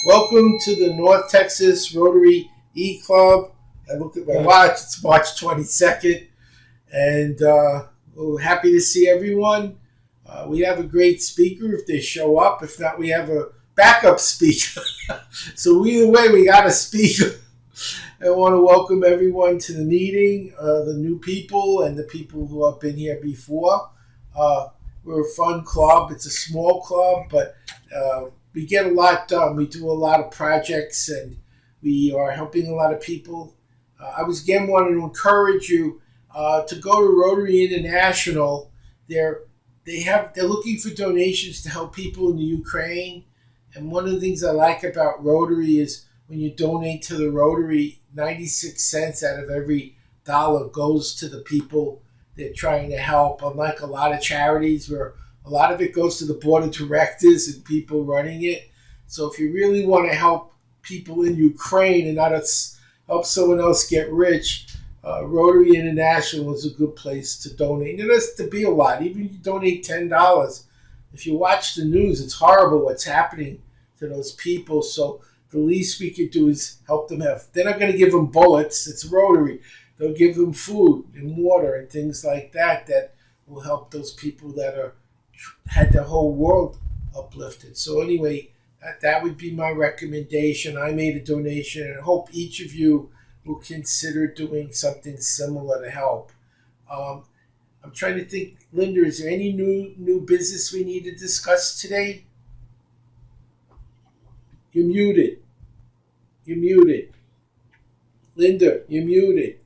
Welcome to the North Texas Rotary E-Club. I looked at my watch. It's March 22nd. And we're happy to see everyone. We have a great speaker if they show up. If not, we have a backup speaker. So either way, we got a speaker. I want to welcome everyone to the meeting, the new people and the people who have been here before. We're a fun club. It's a small club, but we get a lot done. We do a lot of projects, and we are helping a lot of people. I was again wanting to encourage you to go to Rotary International. They're looking for donations to help people in the Ukraine. And one of the things I like about Rotary is when you donate to the Rotary, 96 cents out of every dollar goes to the people they're trying to help. Unlike a lot of charities where a lot of it goes to the board of directors and people running it. So if you really want to help people in Ukraine and not help someone else get rich, Rotary International is a good place to donate. And it has to be a lot. Even if you donate $10, if you watch the news, it's horrible what's happening to those people. So the least we could do is help them have. They're not going to give them bullets. It's Rotary. They'll give them food and water and things like that that will help those people that had the whole world uplifted. So anyway, that would be my recommendation. I made a donation, and I hope each of you will consider doing something similar to help. I'm trying to think, Linda, is there any new business we need to discuss today? You're muted. You're muted. Linda, you're muted.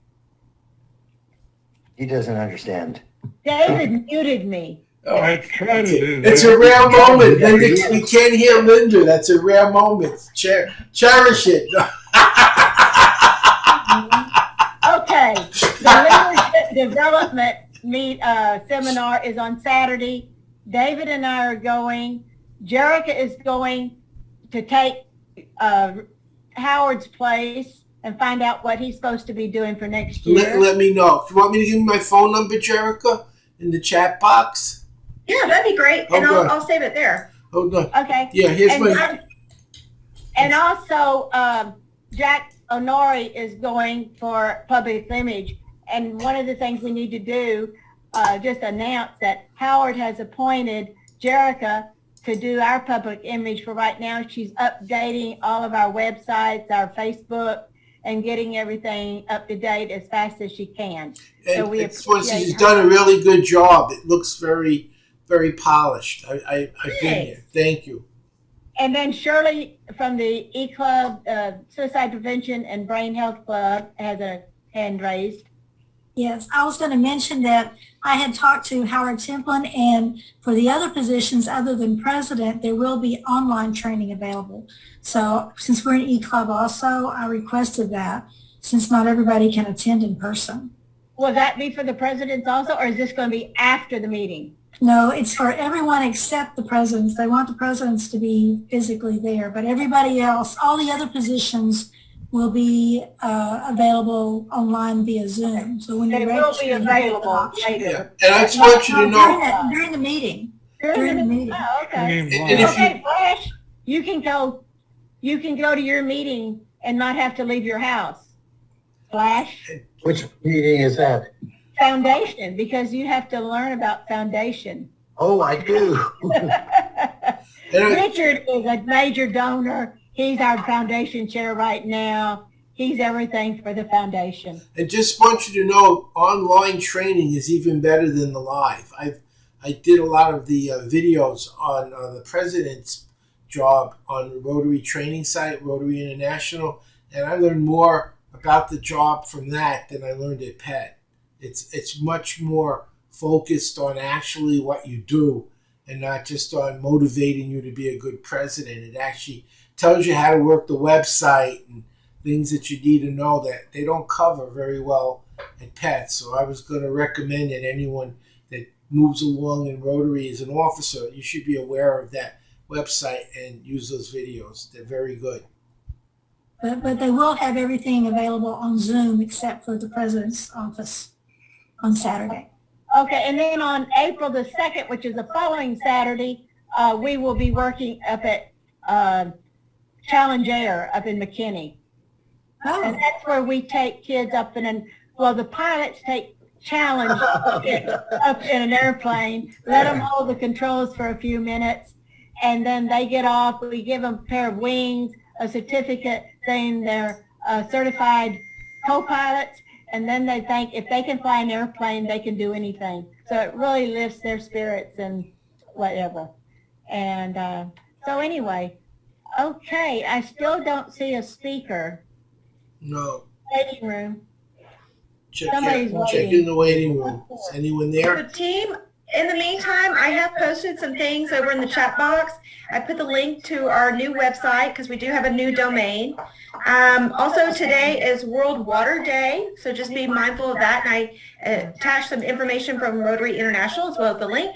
He doesn't understand. David muted me. Oh, I try to do that. it's a rare moment. Linda, we can't hear Linda. That's a rare moment. Cherish it. Okay. The Leadership Development seminar is on Saturday. David and I are going. Jerica is going to take Howard's place and find out what he's supposed to be doing for next year. Let me know. If you want me to give you my phone number, Jerica, in the chat box? Yeah, that'd be great. And I'll save it there. Hold on. Okay. Yeah, here's my... And also, Jack Honori is going for public image. And one of the things we need to do, just announce that Howard has appointed Jerica to do our public image for right now. She's updating all of our websites, our Facebook, and getting everything up to date as fast as she can. And so she's done a really good job. It looks very, very polished. I've been here. Thank you. And then Shirley from the E-Club, Suicide Prevention and Brain Health Club has a hand raised. Yes, I was going to mention that I had talked to Howard Templin, and for the other positions other than president, there will be online training available. So since we're an E-Club also, I requested that since not everybody can attend in person. Will that be for the presidents also, or is this going to be after the meeting? No, it's for everyone except the presidents. They want the presidents to be physically there, but everybody else, all the other positions will be available online via Zoom. So when they will be available later. Yeah. And I just want you to know during the meeting. During the meeting. Oh, okay. Okay, Flash, you can go to your meeting and not have to leave your house. Flash. Which meeting is that? Foundation, because you have to learn about foundation. Oh, I do. Richard is a major donor. He's our foundation chair right now. He's everything for the foundation. And just want you to know, online training is even better than the live. I did a lot of the videos on the president's job on the Rotary training site, Rotary International, and I learned more about the job from that than I learned at PET. It's much more focused on actually what you do and not just on motivating you to be a good president. It actually tells you how to work the website and things that you need to know that they don't cover very well at PET. So I was going to recommend that anyone that moves along in Rotary as an officer, you should be aware of that website and use those videos. They're very good. But they will have everything available on Zoom except for the president's office on Saturday. Okay, and then on April the 2nd, which is the following Saturday, we will be working up at Challenge Air up in McKinney. And Oh, that's where we take kids up well, the pilots take challenge kids up in an airplane, let them hold the controls for a few minutes, and then they get off. We give them a pair of wings, a certificate saying they're certified co-pilots, and then they think if they can fly an airplane, they can do anything. So it really lifts their spirits and whatever. And so anyway, okay, I still don't see a speaker. No. Waiting room. Check Somebody's waiting. in the waiting room. Is anyone there? The team, in the meantime, I have posted some things over in the chat box. I put the link to our new website because we do have a new domain. Also, today is World Water Day, so just be mindful of that. And I attached some information from Rotary International as well as the link.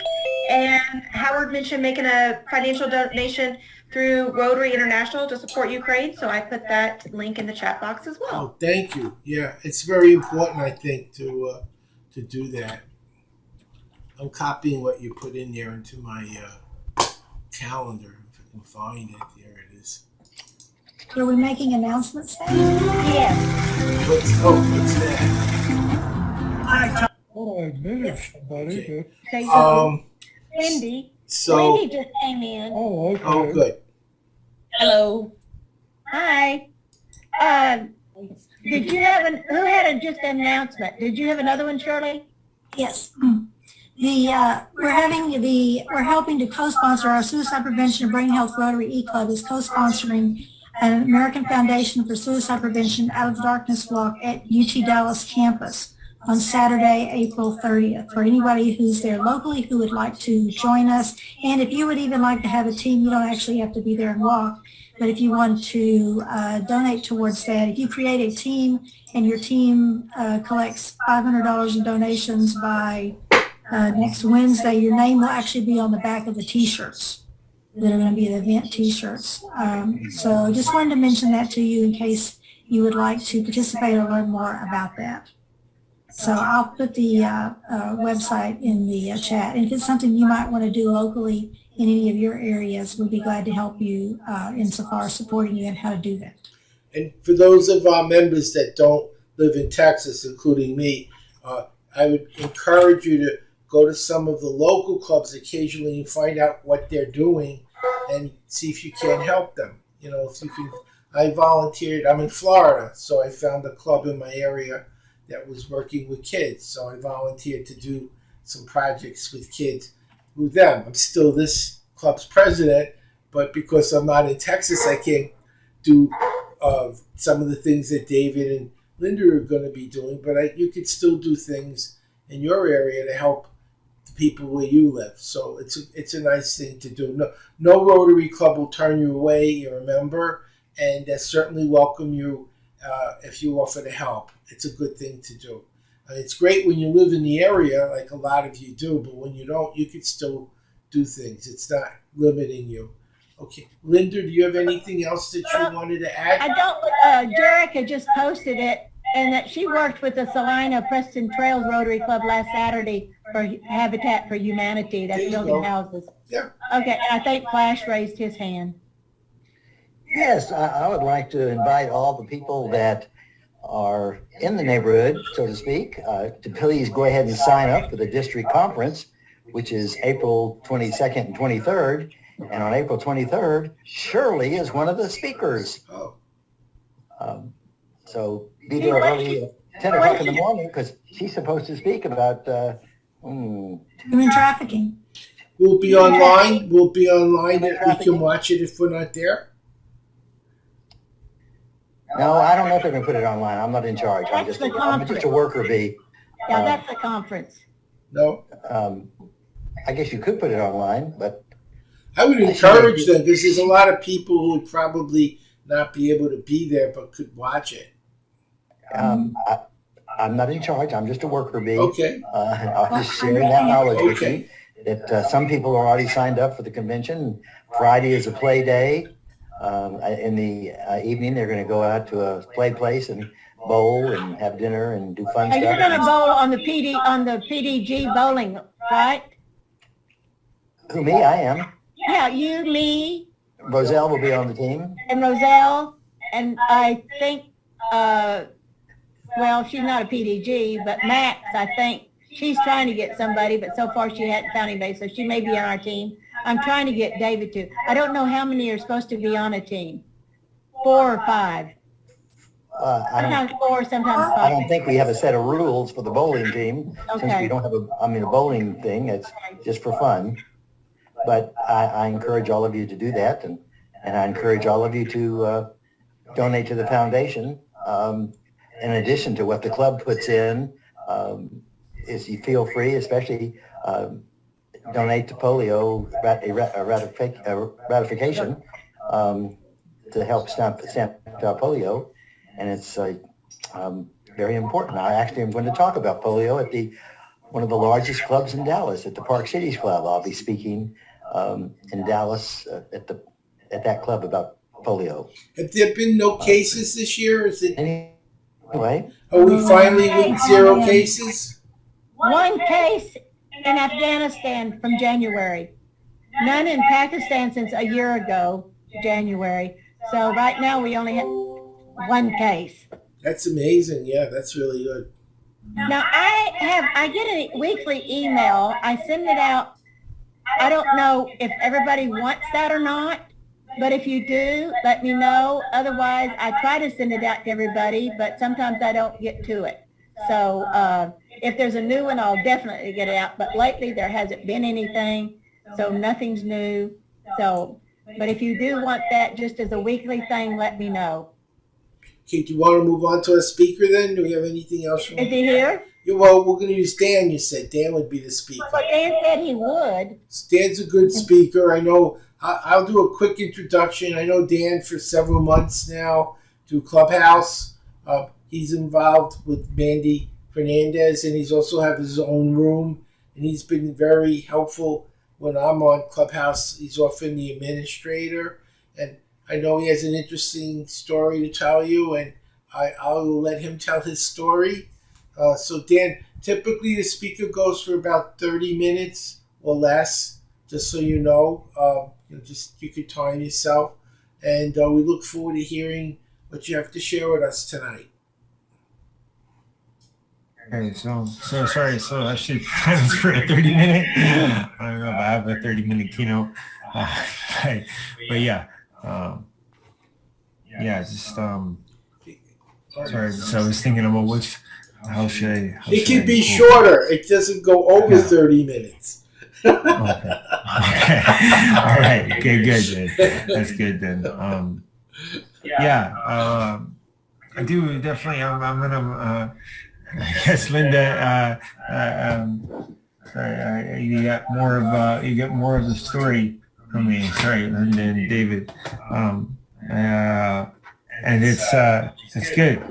And Howard mentioned making a financial donation through Rotary International to support Ukraine, so I put that link in the chat box as well. Oh, thank you. Yeah, it's very important, I think, to do that. I'm copying what you put in there into my calendar. If I can find it, there it is. are we making announcements now? Yes. What's that? Oh, I admitted somebody, Okay. Say Wendy. So, Wendy just came in. oh, okay. oh, good. Hello. Hi. Did you have who had just an announcement? Did you have another one, Shirley? Yes. We're helping to co-sponsor our Suicide Prevention and Brain Health Rotary E-Club is co-sponsoring an American Foundation for Suicide Prevention Out of the Darkness walk at UT Dallas campus on Saturday, April 30th. For anybody who's there locally who would like to join us, and if you would even like to have a team, you don't actually have to be there and walk, but if you want to donate towards that, if you create a team and your team collects $500 in donations by next Wednesday, your name will actually be on the back of the t-shirts that are going to be the event t-shirts. So just wanted to mention that to you in case you would like to participate or learn more about that. So I'll put the website in the chat. And if it's something you might want to do locally in any of your areas, we'd be glad to help you insofar as supporting you and how to do that. And for those of our members that don't live in Texas, including me, I would encourage you to go to some of the local clubs occasionally and find out what they're doing and see if you can help them. You know, if you can. I volunteered. I'm in Florida, so I found a club in my area that was working with kids. So I volunteered to do some projects with kids with them. I'm still this club's president, but because I'm not in Texas, I can't do some of the things that David and Linda are going to be doing. But you could still do things in your area to help the people where you live. So it's a nice thing to do. No Rotary Club will turn you away. You're a member, and they certainly welcome you if you offer to help. It's a good thing to do. It's great when you live in the area, like a lot of you do, but when you don't, you can still do things. It's not limiting you. Okay. Linda, do you have anything else that you wanted to add? I don't, Jerica just posted it, and that she worked with the Salina Preston Trails Rotary Club last Saturday for Habitat for Humanity. That's There you building go. houses. Yeah. Okay, and I think Flash raised his hand. Yes, I would like to invite all the people that are in the neighborhood, so to speak, to please go ahead and sign up for the district conference, which is April 22nd and 23rd. And on April 23rd, Shirley is one of the speakers. Oh, So be there early at 10 o'clock in the morning because she's supposed to speak about Human trafficking. we'll be online. We'll be online. We can watch it if we're not there. No, I don't know if they're going to put it online. I'm not in charge. I'm That's just the I'm just a worker bee. Yeah, that's the conference. No. I guess you could put it online, but I would encourage them because there's a lot of people who would probably not be able to be there but could watch it. I'm not in charge. I'm just a worker bee. Okay. I'm just sharing that knowledge with you. That some people are already signed up for the convention. Friday is a play day. In the evening, they're going to go out to a play place and bowl and have dinner and do fun And stuff. you're gonna bowl on the PDG bowling, right? Who, me? I am. Yeah, you, me, Roselle will be on the team. And Roselle, and I think, well, she's not a PDG, but Max, I think, she's trying to get somebody, but so far she hadn't found anybody, so she may be on our team. I'm trying to get David to. I don't know how many are supposed to be on a team. 4 or 5. Sometimes 4, sometimes 5. I don't think we have a set of rules for the bowling team, since we Okay. don't have a bowling thing. It's just for fun. But I encourage all of you to do that, and I encourage all of you to donate to the foundation. In addition to what the club puts in, is you feel free, especially donate to polio ratification to help stamp out polio. And it's very important. I actually am going to talk about polio at one of the largest clubs in Dallas, at the Park Cities Club. I'll be speaking in Dallas at that club about polio. Have there been no cases this year? Is it? Anyway, Are we finally with 0 cases? 1 case in Afghanistan from January. None in Pakistan since a year ago, January. So right now we only have 1 case. That's amazing. Yeah, that's really good. Now I get a weekly email. I send it out. I don't know if everybody wants that or not, but if you do, let me know. Otherwise, I try to send it out to everybody, but sometimes I don't get to it. So if there's a new one, I'll definitely get it out. But lately there hasn't been anything, so nothing's new. So, but if you do want that just as a weekly thing, let me know. Okay, do you want to move on to a speaker then? Do we have anything else? Is he here? Yeah, well, we're going to use Dan, you said. Dan would be the speaker. Well, Dan said he would. Dan's a good speaker. I know. I'll do a quick introduction. I know Dan for several months now through Clubhouse. He's involved with Mandy Fernandez, and he's also have his own room. And he's been very helpful when I'm on Clubhouse. He's often the administrator. And I know he has an interesting story to tell you, and I'll let him tell his story. So Dan, typically the speaker goes for about 30 minutes or less, just so you know. You could time yourself. And we look forward to hearing what you have to share with us tonight. Okay, so sorry. So I should plan this for a 30-minute. I don't know if I have a 30-minute keynote, but yeah, just sorry. So I was thinking about how should I? It can be shorter. It doesn't go over 30 minutes. Okay. All right. Okay. Good. Then. That's good then. I do definitely. I'm gonna. I guess Linda. Sorry. You get more of the story from me. Sorry, Linda and David. And it's good.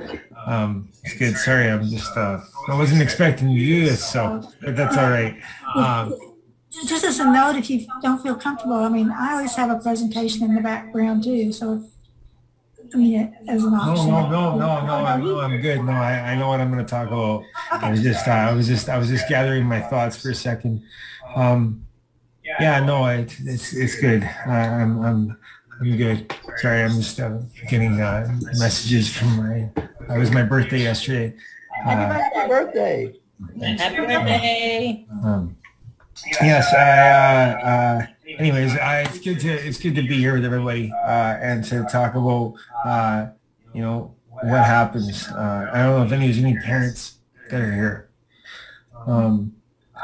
It's good. Sorry, I'm just. I wasn't expecting to do this, but that's all right. Just as a note, if you don't feel comfortable, I mean, I always have a presentation in the background too. So, as an option. No, I'm good. No, I know what I'm going to talk about. Okay. I was just gathering my thoughts for a second. It's good. I'm good. Sorry, I'm just getting messages from it was my birthday yesterday. Happy birthday! Happy birthday! Yes. Anyways, it's good to be here with everybody and to talk about what happens. I don't know if there's any parents that are here.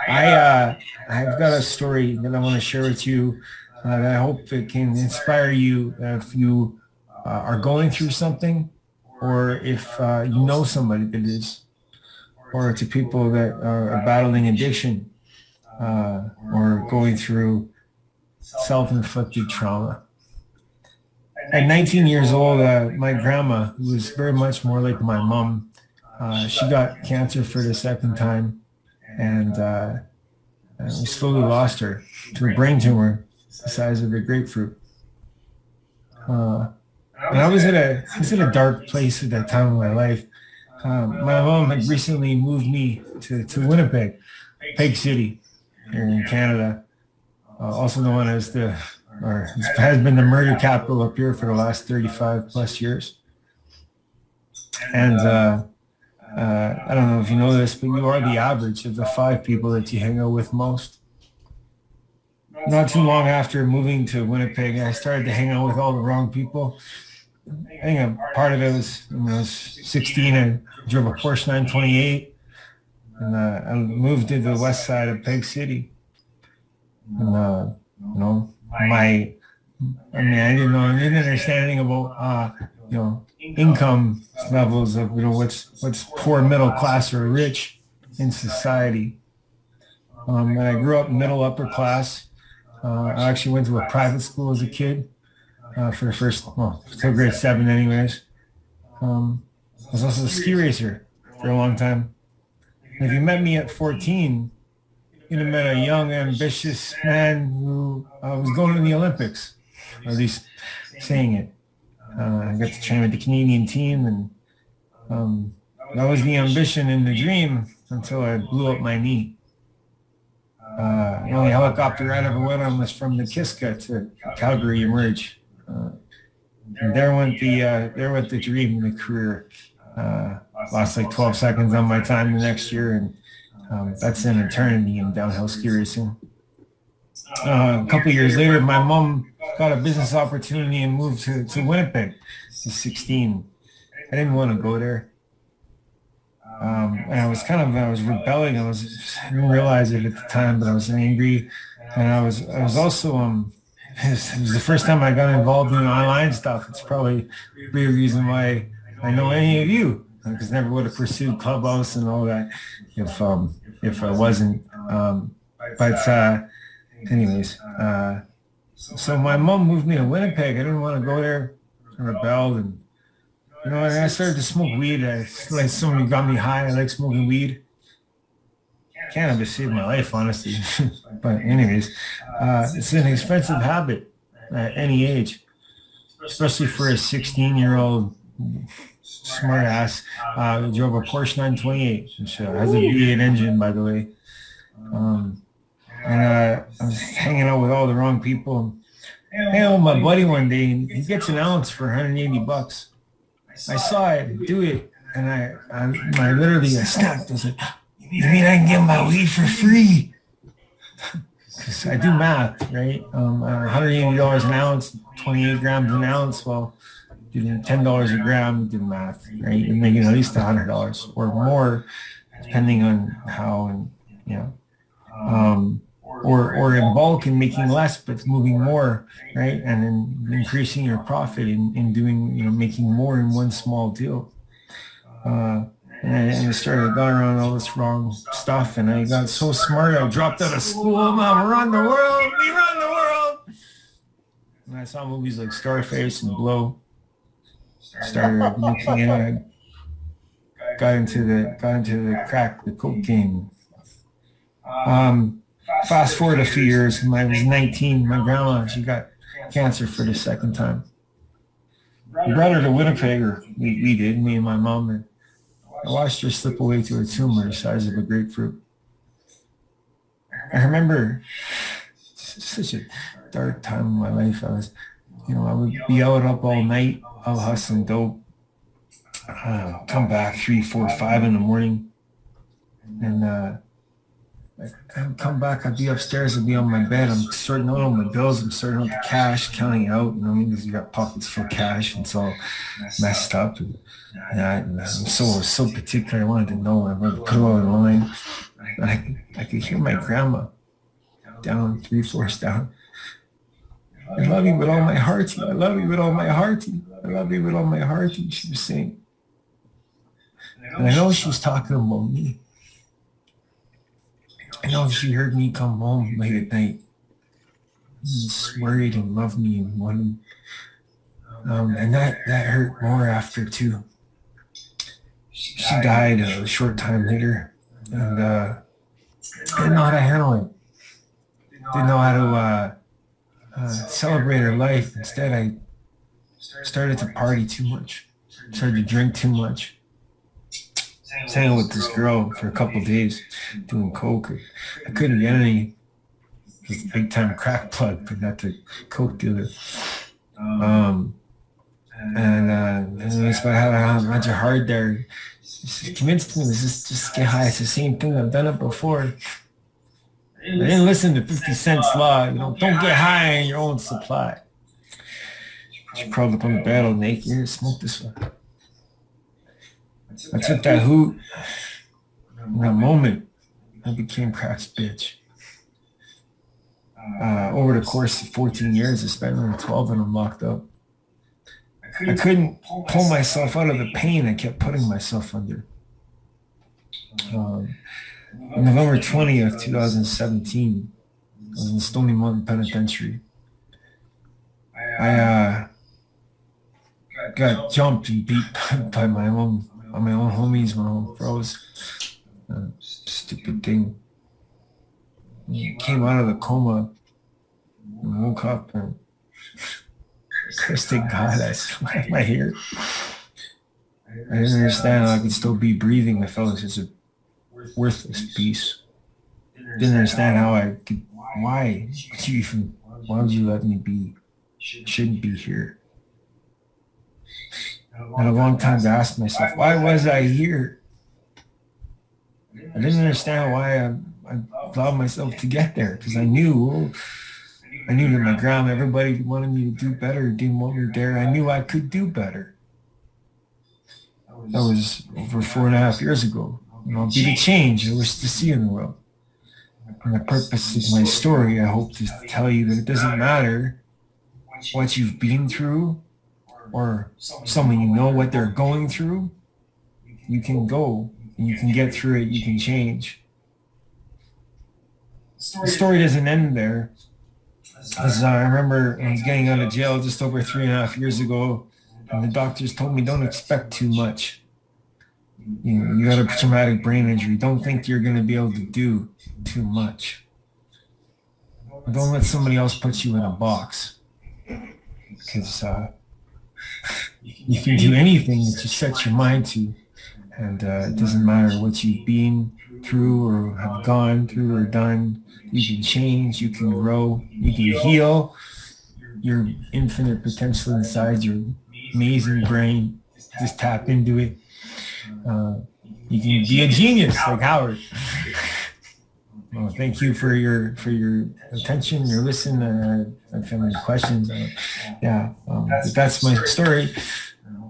I've got a story that I want to share with you that I hope it can inspire you if you are going through something, or if you know somebody that is, or to people that are battling addiction. Or going through self-inflicted trauma. At 19 years old, my grandma, who was very much more like my mom, she got cancer for the second time, and we slowly lost her to a brain tumor the size of a grapefruit. And I was at a dark place at that time in my life. My mom had recently moved me to Winnipeg, Peg City, here in Canada, also known as the or it has been the murder capital up here for the last 35 plus years. And I don't know if you know this, but you are the average of the 5 people that you hang out with most. Not too long after moving to Winnipeg, I started to hang out with all the wrong people. I think a part of it was when I was 16, I drove a Porsche 928, and I moved to the west side of Peg City. And, I didn't understand anything about, income levels of, what's poor, middle class, or rich in society. And I grew up middle, upper class. I actually went to a private school as a kid for the first, till grade 7 anyways. I was also a ski racer for a long time. And if you met me at 14, you'd have met a young, ambitious man who was going to the Olympics, or at least saying it. I got to train with the Canadian team, and that was the ambition and the dream until I blew up my knee. The only helicopter ride I ever went on was from the Kiska to Calgary Emerge. And there went the dream and the career. Lost like 12 seconds on my time the next year, and that's an eternity in downhill ski racing. A couple of years later, my mom got a business opportunity and moved to Winnipeg at 16. I didn't want to go there. And I was rebelling. I didn't realize it at the time, but I was angry. And I was also, it was the first time I got involved in online stuff. It's probably a big reason why I know any of you, because I never would have pursued Clubhouse and all that if I wasn't. Anyways, so my mom moved me to Winnipeg. I didn't want to go there. I rebelled, and and I started to smoke weed. Like somebody got me high. I like smoking weed. Cannabis saved my life, honestly. But anyways, it's an expensive habit at any age, especially for a 16-year-old smart ass. Drove a Porsche 928, which has a V8 engine, by the way. I was hanging out with all the wrong people. Hanging out with my buddy one day, and he gets an ounce for $180. I saw it do it, and I literally snapped. I was like, "You mean I can get my weed for free?" Because I do math, right? $180 an ounce, 28 grams an ounce. Well, doing $10 a gram, do math, right? You're making at least $100 or more, depending on how or in bulk and making less but moving more, right? And then increasing your profit in doing, making more in one small deal. And I got around all this wrong stuff, and I got so smart I dropped out of school. Now we run the world. And I saw movies like Scarface and Blow. Started looking at got into the crack, the cocaine. Fast forward a few years, when I was 19, my grandma, she got cancer for the second time. We brought her to Winnipeg, or we did, me and my mom, and I watched her slip away to a tumor the size of a grapefruit. I remember such a dark time in my life. I would be out up all night, out hustling dope, come back 3, 4, 5 in the morning, and I'd come back, I'd be upstairs, I'd be on my bed, I'm sorting out all my bills, I'm sorting out the cash, counting it out, because you got pockets full of cash, and it's all messed up. And I'm so particular, I wanted to know, I wanted to put it all in line. I could hear my grandma down, 3 floors down. "I love you with all my hearty, I love you with all my hearty, I love you with all my hearty," she was saying. And I know she was talking about me. I know she heard me come home late at night, just worried and loved me and wanted, and that hurt more after too. She died a short time later, and I didn't know how to handle it. Didn't know how to celebrate her life. Instead, I started to party too much, started to drink too much. I was hanging with this girl for a couple of days doing coke. I couldn't get any. was a big time crack plug, but not the coke dealer. And it's about having a bunch of hard there. Just convinced me, just get high. It's the same thing. I've done it before. I didn't listen to 50 Cent's law. Don't get high on your own supply. She crawled up on the bed all naked. Here, smoke this one. I took that hoot. In that moment, I became crack's bitch. Over the course of 14 years, I spent around 12 of them locked up. I couldn't pull myself out of the pain I kept putting myself under. On November 20th, 2017, I was in Stony Mountain Penitentiary. I got jumped and beat by my own homies, my own bros. Stupid thing. Came out of the coma and woke up and cursed to God, I swear my hair. I didn't understand how I could still be breathing. I felt like just a worthless piece. Didn't understand how I could. Why would you let me be? Shouldn't be here. I had a long time to ask myself, why was I here? I didn't understand why I allowed myself to get there, because I knew that my grandma, everybody wanted me to do better, didn't want me there. I knew I could do better. That was over 4.5 years ago. And I'll be the change I wish to see in the world. And the purpose of my story, I hope, is to tell you that it doesn't matter what you've been through or someone you know what they're going through. You can go and you can get through it. You can change. The story doesn't end there. As I remember I was getting out of jail just over 3.5 years ago, and the doctors told me, don't expect too much. You got a traumatic brain injury. Don't think you're going to be able to do too much. Don't let somebody else put you in a box, because you can do anything that you set your mind to, and it doesn't matter what you've been through or have gone through or done. You can change, you can grow, you can heal your infinite potential inside your amazing brain. Just tap into it. You can be a genius like Howard. Well, thank you for your attention, your listen. If you have any questions, but that's my story.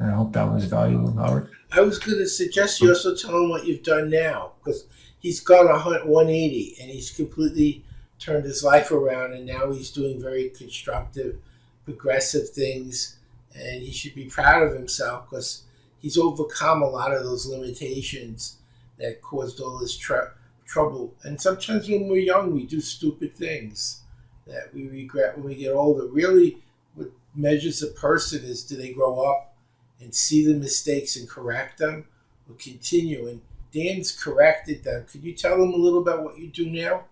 I hope that was valuable, Howard. I was going to suggest you also tell him what you've done now, because he's gone 180 and he's completely turned his life around, and now he's doing very constructive, progressive things, and he should be proud of himself because he's overcome a lot of those limitations that caused all this trouble. And sometimes when we're young, we do stupid things that we regret when we get older. Really, what measures a person is, do they grow up and see the mistakes and correct them, or continue? And Dan's corrected them. Could you tell them a little about what you do now?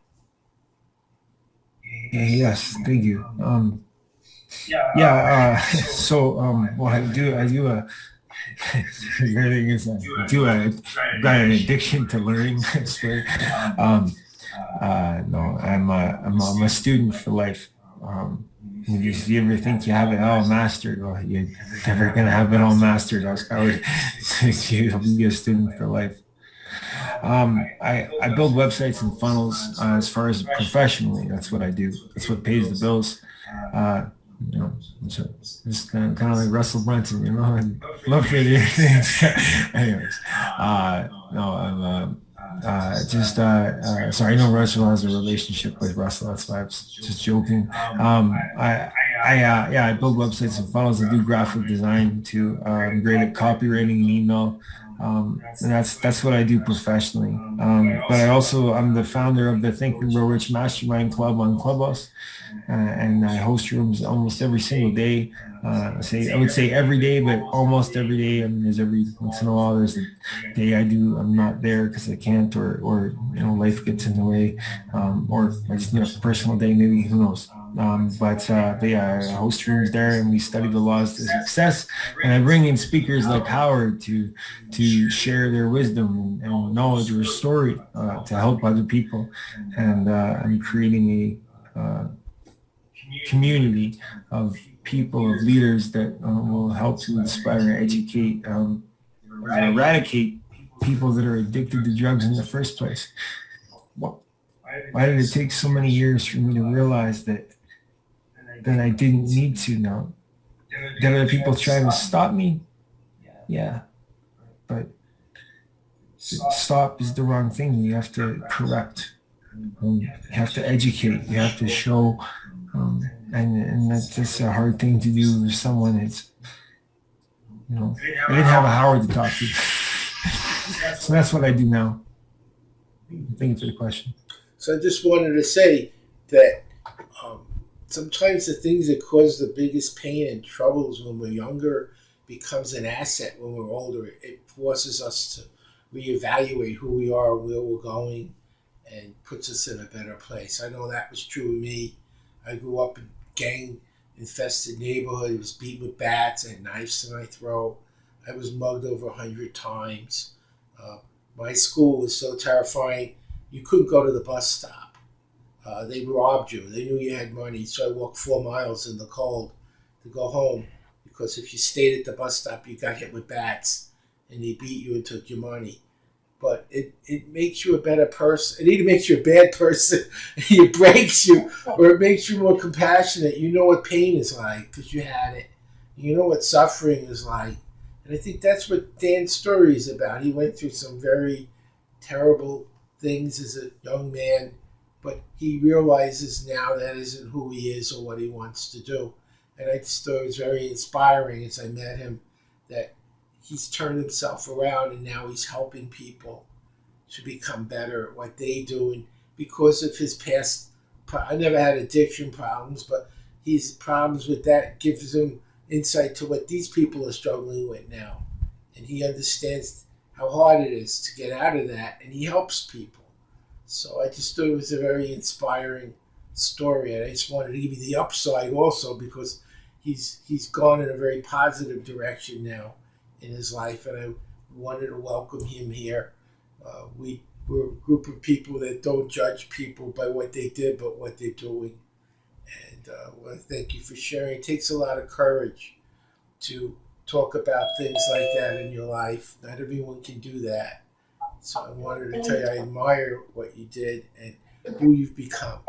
Yes, thank you. So what I do a I've got an addiction to learning, I swear. No, I'm a student for life. If you ever think you have it all mastered, well, you're never gonna have it all mastered. I would be a student for life. I build websites and funnels as far as professionally. That's what I do. That's what pays the bills. So it's kind of like Russell Brunson, I love to do things. Anyways, sorry, I know Russell has a relationship with Russell. That's why I was just joking. I build websites and funnels. I do graphic design too. I'm great at copywriting and email. And that's what I do professionally. But I'm the founder of the Think and Grow Rich Mastermind Club on Clubhouse, and I host rooms almost every single day. I would say every day, but almost every day. I mean, there's every once in a while there's a day I'm not there because I can't, or life gets in the way, or I just need a personal day, maybe, who knows. I host rooms there, and we study the laws to success, and I bring in speakers like Howard to share their wisdom and knowledge or story to help other people, and I'm creating community of people, of leaders that will help to inspire and educate and eradicate people that are addicted to drugs in the first place. Well, why did it take so many years for me to realize that I didn't need to now? Did other people try to stop me? Yeah, but stop is the wrong thing. You have to correct. You have to educate. You have to show. And that's just a hard thing to do with someone that's, I didn't have a Howard to talk to. So that's what I do now. Thank you for the question. So I just wanted to say that sometimes the things that cause the biggest pain and troubles when we're younger becomes an asset when we're older. It forces us to reevaluate who we are, where we're going, and puts us in a better place. I know that was true of me. I grew up in gang-infested neighborhood. I was beaten with bats. I had knives to my throat. I was mugged over 100 times. My school was so terrifying, you couldn't go to the bus stop. They robbed you. They knew you had money, so I walked 4 miles in the cold to go home because if you stayed at the bus stop, you got hit with bats and they beat you and took your money. But it makes you a better person. It either makes you a bad person, it breaks you, or it makes you more compassionate. You know what pain is like because you had it. You know what suffering is like. And I think that's what Dan's story is about. He went through some very terrible things as a young man, but he realizes now that isn't who he is or what he wants to do. And I just thought it was very inspiring as I met him that he's turned himself around and now he's helping people to become better at what they do. And because of his past, I never had addiction problems, but his problems with that gives him insight to what these people are struggling with now. And he understands how hard it is to get out of that, and he helps people. So I just thought it was a very inspiring story, and I just wanted to give you the upside also because he's gone in a very positive direction now in his life, and I wanted to welcome him here. We're a group of people that don't judge people by what they did, but what they're doing. And I want to thank you for sharing. It takes a lot of courage to talk about things like that in your life. Not everyone can do that. So I wanted to tell you I admire what you did and who you've become.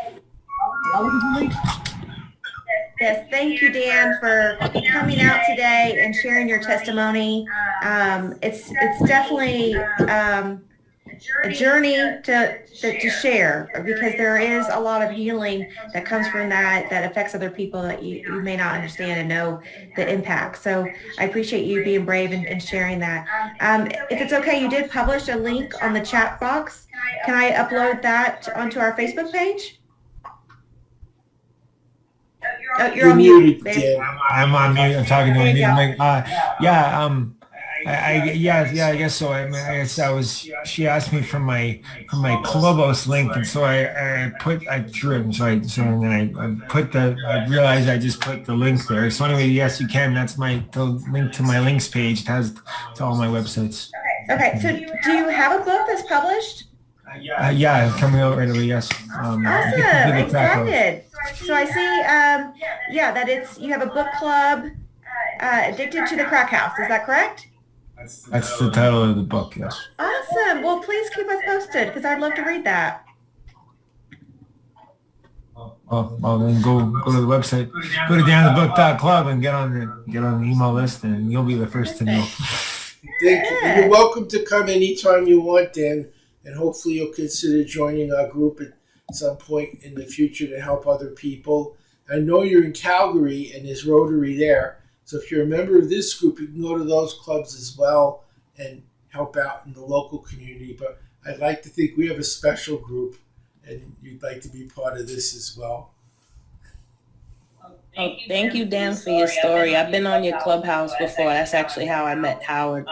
Yes, thank you, Dan, for coming out today and sharing your testimony. It's definitely a journey to share because there is a lot of healing that comes from that affects other people that you may not understand and know the impact. So I appreciate you being brave and sharing that. If it's okay, you did publish a link on the chat box. Can I upload that onto our Facebook page? Oh, you're on mute, babe. I'm on mute. I'm talking to a mute mic. I guess so. I guess she asked me for my Clubhouse link, and so I threw it. And then I realized I just put the link there. So anyway, yes, you can. That's the link to my links page. It has to all my websites. Okay. So do you have a book that's published? Yeah, coming out right away. Yes. Awesome. Excited. So I see, that you have a book club, Addicted to the Crack House. Is that correct? That's the title of the book, yes. Awesome. Well, please keep us posted because I'd love to read that. Well, then go to the website, go to danthebook.club and get on the email list, and you'll be the first to know. Thank you. You're welcome to come anytime you want, Dan, and hopefully you'll consider joining our group at some point in the future to help other people. I know you're in Calgary and there's Rotary there. So if you're a member of this group, you can go to those clubs as well and help out in the local community. But I'd like to think we have a special group and you'd like to be part of this as well. Oh, thank you, Dan, for your story. I've been on your Clubhouse before. That's actually how I met Howard.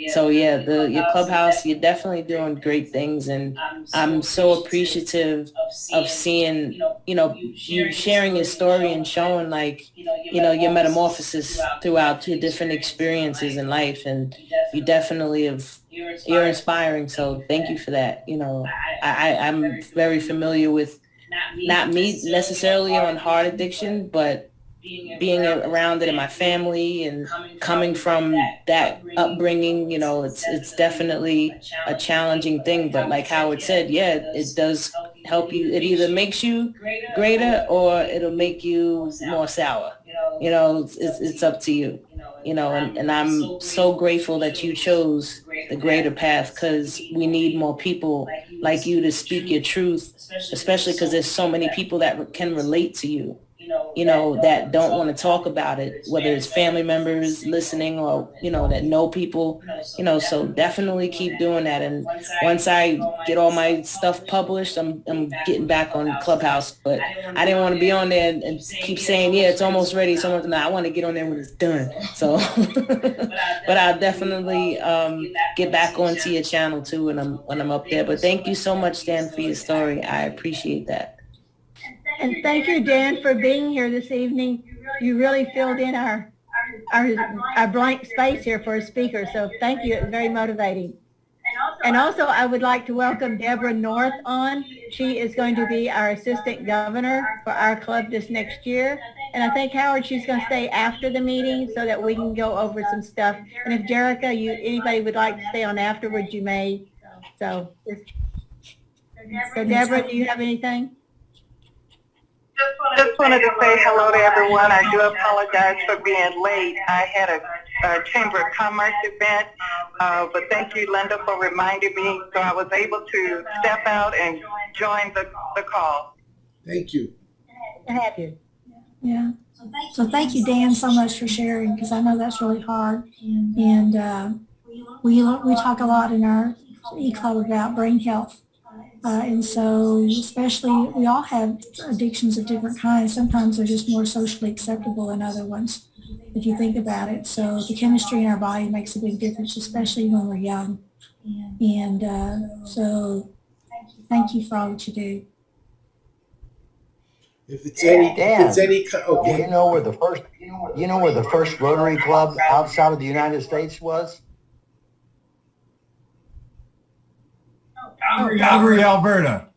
So yeah, your Clubhouse, you're definitely doing great things, and I'm so appreciative of seeing, you sharing your story and showing your metamorphosis throughout your different experiences in life, and you definitely you're inspiring. So thank you for that. I'm very familiar with not me necessarily on heart addiction, but being around it in my family and coming from that upbringing, you know, it's definitely a challenging thing. But like Howard said, yeah, it does help you. It either makes you greater or it'll make you more sour. You know, it's up to you. You know, and I'm so grateful that you chose the greater path, because we need more people like you to speak your truth, especially because there's so many people that can relate to you, you know, that don't want to talk about it, whether it's family members listening or, you know, that know people, you know, so definitely keep doing that. And once I get all my stuff published, I'm getting back on Clubhouse, but I didn't want to be on there and keep saying, yeah, it's almost ready. No, I want to get on there when it's done. So, but I'll definitely get back onto your channel too when I'm up there. But thank you so much, Dan, for your story. I appreciate that. And thank you, Dan, for being here this evening. You really filled in our blank space here for a speaker. So thank you. It's very motivating. And also, I would like to welcome Deborah North on. She is going to be our assistant governor for our club this next year. And I think, Howard, she's going to stay after the meeting so that we can go over some stuff. And if Jerica, anybody would like to stay on afterwards, you may. So Deborah, do you have anything? Just wanted to say hello to everyone. I do apologize for being late. I had a Chamber of Commerce event, but thank you, Linda, for reminding me, so I was able to step out and join the call. Thank you. To have you. Yeah. So thank you, Dan, so much for sharing, because I know that's really hard. And we talk a lot in our e-club about brain health. And so especially, we all have addictions of different kinds. Sometimes they're just more socially acceptable than other ones, if you think about it. So the chemistry in our body makes a big difference, especially when we're young. And so thank you for all that you do. If it's any, okay. Do you know where the first Rotary Club outside of the United States was? Calgary, Alberta.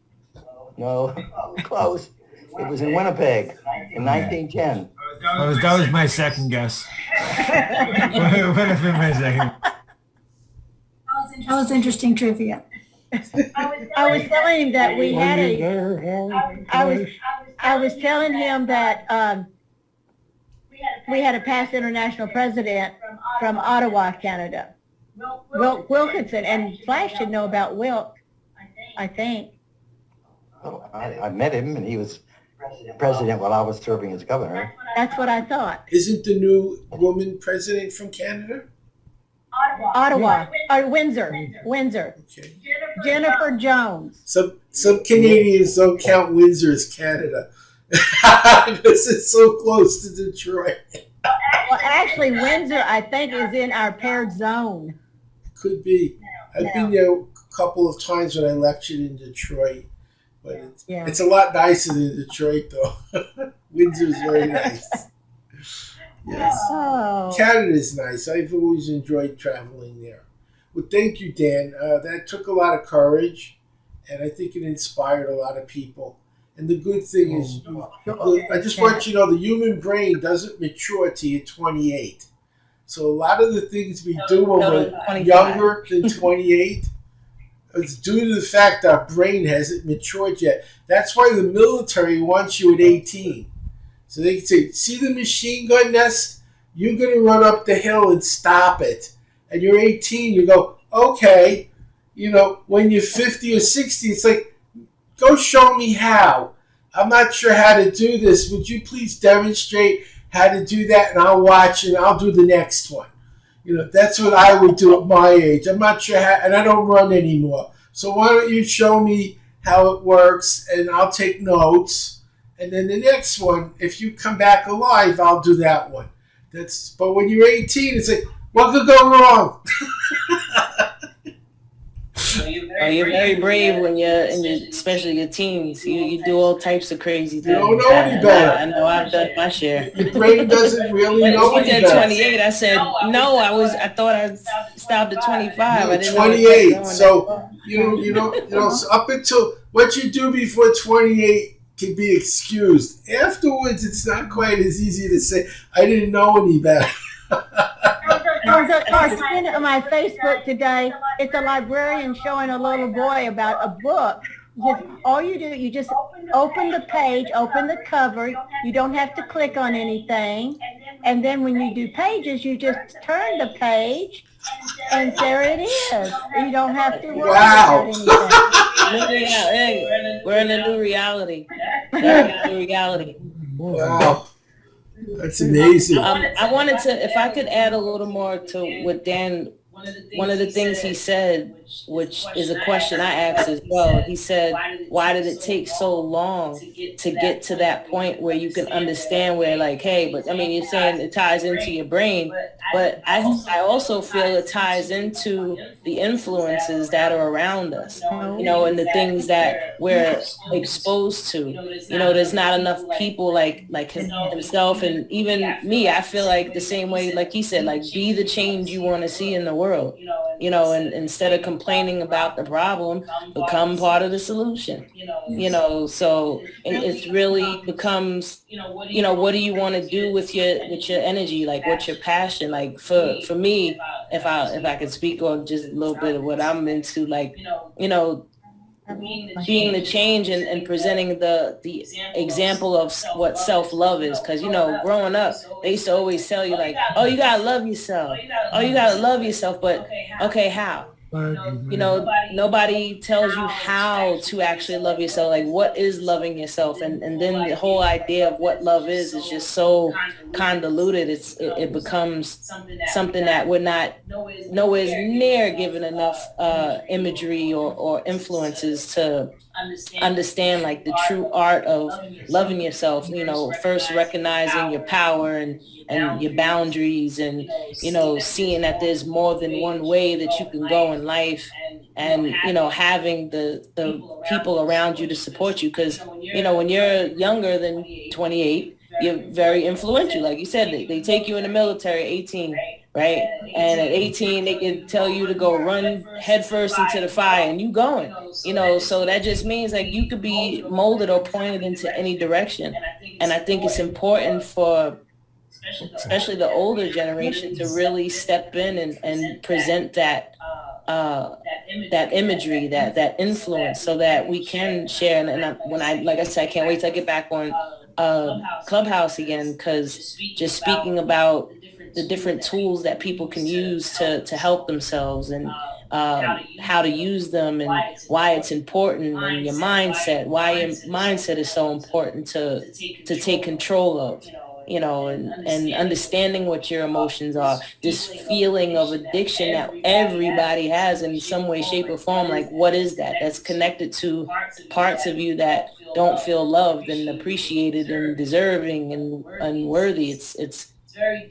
No, close. It was in Winnipeg in 1910. That was my second guess. Would have been my second. That was interesting trivia. I was telling him that we had I was telling him that we had a past international president from Ottawa, Canada, Wilt Wilkinson, and Flash should know about Wilt, I think. Oh, I met him, and he was president while I was serving as governor. That's what I thought. Isn't the new woman president from Canada? Ottawa, or Windsor. Okay. Jennifer Jones. Some Canadians don't count Windsor as Canada because it's so close to Detroit. Well, actually, Windsor, I think, is in our paired zone. Could be. I've been there a couple of times when I lectured in Detroit, but it's a lot nicer than Detroit, though. Windsor's very nice. Yes. Oh. Canada's nice. I've always enjoyed traveling there. Well, thank you, Dan. That took a lot of courage, and I think it inspired a lot of people. And the good thing is, I just want you to know, the human brain doesn't mature till you're 28. So a lot of the things we do when we're younger than 28, it's due to the fact our brain hasn't matured yet. That's why the military wants you at 18. So they can say, see the machine gun nest? You're going to run up the hill and stop it. And you're 18, you go, okay. You know, when you're 50 or 60, it's like, go show me how. I'm not sure how to do this. Would you please demonstrate how to do that? And I'll watch and I'll do the next one. You know, that's what I would do at my age. I'm not sure how, and I don't run anymore. So why don't you show me how it works, and I'll take notes. And then the next one, if you come back alive, I'll do that one. But when you're 18, it's like, what could go wrong? You're very brave when you're especially your teens. You do all types of crazy things. You don't know any better. I know I've done my share. Your brain doesn't really know any better. 28, I said no. I thought I stopped at 25. No, I didn't 28. So you know, so up until what you do before 28 can be excused. Afterwards, it's not quite as easy to say, I didn't know any better. I was seeing it on my Facebook today. It's a librarian showing a little boy about a book. All you do, you just open the page, open the cover. You don't have to click on anything. And then when you do pages, you just turn the page, and there it is. You don't have to worry about anything. We're in a new reality. New reality. Wow. That's amazing. I wanted to, if I could add a little more to what Dan, one of the things he said, which is a question I asked as well. He said, why did it take so long to get to that point where you can understand where, like, hey, but I mean, you're saying it ties into your brain, but I also feel it ties into the influences that are around us, you know, and the things that we're exposed to. You know, there's not enough people like himself and even me. I feel like the same way, like he said, like, be the change you want to see in the world, you know, and instead of complaining about the problem, become part of the solution, you know. So it really becomes, you know, what do you want to do with your energy? Like, what's your passion? Like for me, if I could speak on just a little bit of what I'm into, like, you know, being the change and presenting the example of what self-love is. Because, you know, growing up, they used to always tell you, like, oh, you gotta love yourself. Oh, you gotta love yourself. But okay, how? You know, nobody tells you how to actually love yourself. Like, what is loving yourself? And then the whole idea of what love is just so convoluted. It becomes something that we're not nowhere near given enough imagery or influences to understand, like, the true art of loving yourself. You know, first recognizing your power and your boundaries, and, you know, seeing that there's more than one way that you can go in life, and, you know, having the people around you to support you. Because, you know, when you're younger than 28, you're very influential. Like you said, they take you in the military at 18, right? And at 18, they can tell you to go run headfirst into the fire, and you going, you know. So that just means, like, you could be molded or pointed into any direction. And I think it's important for especially the older generation to really step in and present that imagery, that influence, so that we can share. And like I said, I can't wait till I get back on Clubhouse again, because just speaking about the different tools that people can use to help themselves, and how to use them, and why it's important, and your mindset, why your mindset is so important to take control of. You know, and understanding what your emotions are, this feeling of addiction that everybody has in some way, shape, or form. Like, what is that? That's connected to parts of you that don't feel loved and appreciated and deserving and worthy. It's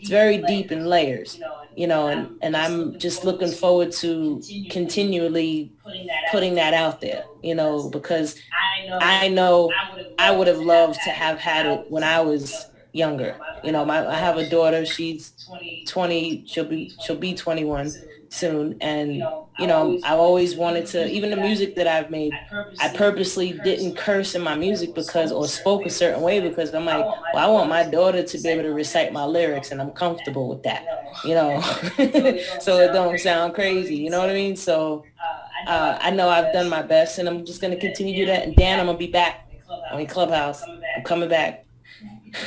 very deep in layers, you know, and I'm just looking forward to continually putting that out there, you know, because I know I would have loved to have had it when I was younger. You know, I have a daughter, she's 20, she'll be 21 soon. And, you know, I've always wanted to, even the music that I've made, I purposely didn't curse in my music or spoke a certain way, because I'm like, well, I want my daughter to be able to recite my lyrics, and I'm comfortable with that, you know, so it don't sound crazy, you know what I mean? So I know I've done my best, and I'm just going to continue to do that. And Dan, I'm going to be back on Clubhouse. I'm coming back.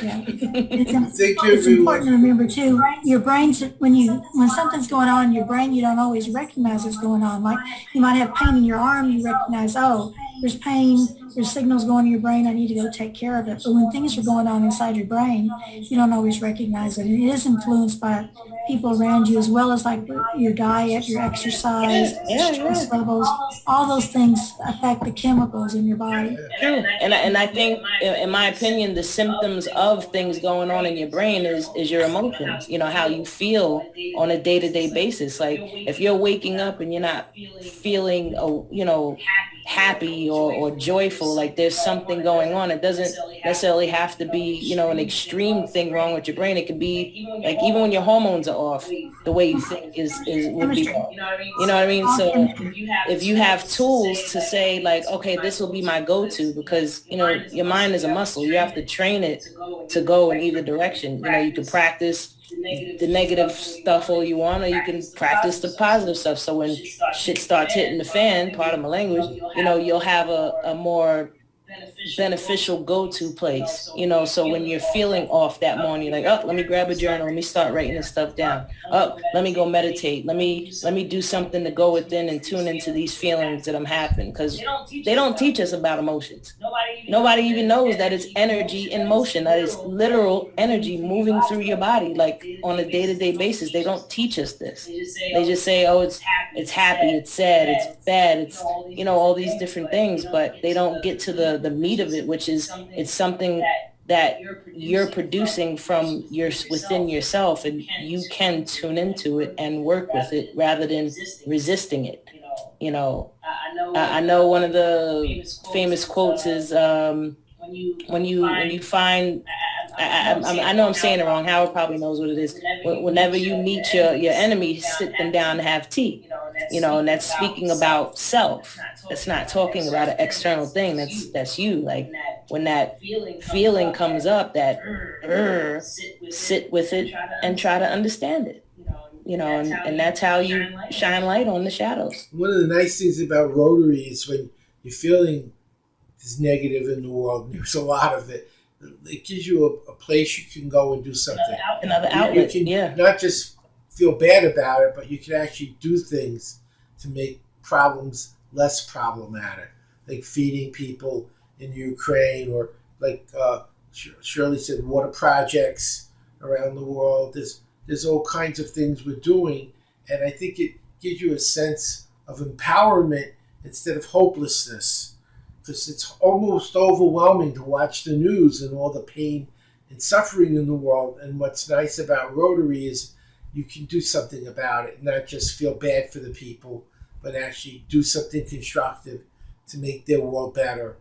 Yeah. It's important to remember too, your brain's, when something's going on in your brain, you don't always recognize what's going on. Like, you might have pain in your arm, you recognize, oh, there's pain, there's signals going to your brain, I need to go take care of it. But when things are going on inside your brain, you don't always recognize it. And it is influenced by people around you, as well as, like, your diet, your exercise, stress levels. All those things affect the chemicals in your body. True. And I think, in my opinion, the symptoms of things going on in your brain is your emotions, you know, how you feel on a day-to-day basis. Like, if you're waking up and you're not feeling, you know, happy or joyful, like there's something going on. It doesn't necessarily have to be, you know, an extreme thing wrong with your brain. It could be like, even when your hormones are off, the way you think would be off. You know what I mean? So if you have tools to say like, okay, this will be my go-to, because your mind is a muscle. You have to train it to go in either direction. You can practice the negative stuff all you want, or you can practice the positive stuff. So when shit starts hitting the fan, part of my language, you'll have a more beneficial go-to place, so when you're feeling off that morning, you're like, oh, let me grab a journal, let me start writing this stuff down. Oh, let me go meditate, let me do something to go within and tune into these feelings that I'm having, because they don't teach us about emotions. Nobody even knows that it's energy in motion, that is literal energy moving through your body, like on a day-to-day basis. They don't teach us this. They just say, oh, it's happy, it's sad, it's bad, it's all these different things, but they don't get to the meat of it, which is it's something that you're producing from within yourself, and you can tune into it and work with it rather than resisting it. I know one of the famous quotes is when you find, I know I'm saying it wrong, Howard probably knows what it is, whenever you meet your enemy, sit them down and have tea, and that's speaking about self. That's not talking about an external thing. That's you. Like when that feeling comes up, that sit with it and try to understand it. And that's how you shine light on the shadows. One of the nice things about Rotary is when you're feeling this negative in the world, and there's a lot of it, it gives you a place you can go and do something. Another outlet, you can not just feel bad about it, but you can actually do things to make problems less problematic, like feeding people in Ukraine, or like Shirley said, water projects around the world. There's all kinds of things we're doing, and I think it gives you a sense of empowerment instead of hopelessness, because it's almost overwhelming to watch the news and all the pain and suffering in the world. And what's nice about Rotary is you can do something about it, not just feel bad for the people, but actually do something constructive to make their world better.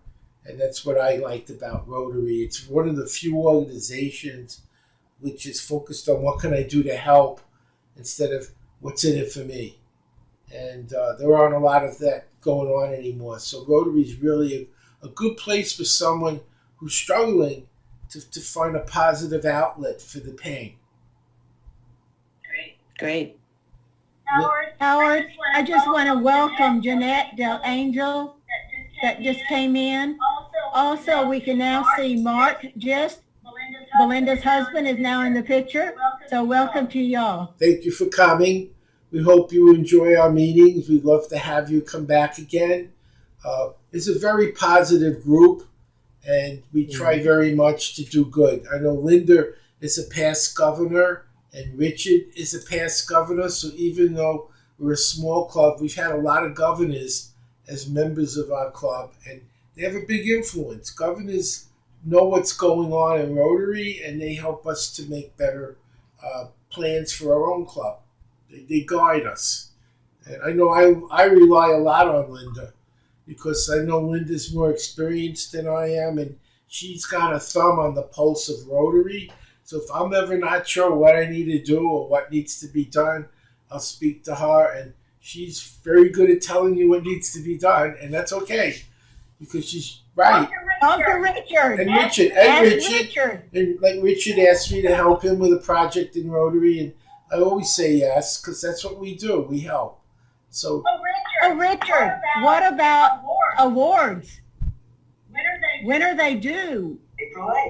And that's what I liked about Rotary. It's one of the few organizations which is focused on what can I do to help instead of what's in it for me. And there aren't a lot of that going on anymore. So Rotary is really a good place for someone who's struggling to find a positive outlet for the pain. Great. Howard, I just want to welcome Jeanette Del Angel that just came in. Also, we can now see Mark Gist. Belinda's husband is now in the picture. So welcome to y'all. Thank you for coming. We hope you enjoy our meetings. We'd love to have you come back again. It's a very positive group, and we try very much to do good. I know Linda is a past governor, and Richard is a past governor. So even though we're a small club, we've had a lot of governors as members of our club, and they have a big influence. Governors know what's going on in Rotary, and they help us to make better plans for our own club. They guide us. And I know I rely a lot on Linda, because I know Linda's more experienced than I am, and she's got a thumb on the pulse of Rotary. So if I'm ever not sure what I need to do or what needs to be done, I'll speak to her, and she's very good at telling you what needs to be done, and that's okay, because she's right. Uncle Richard. And Richard. And like Richard asked me to help him with a project in Rotary, and I always say yes, because that's what we do. We help. So. Oh, Richard, what about awards? When are they due?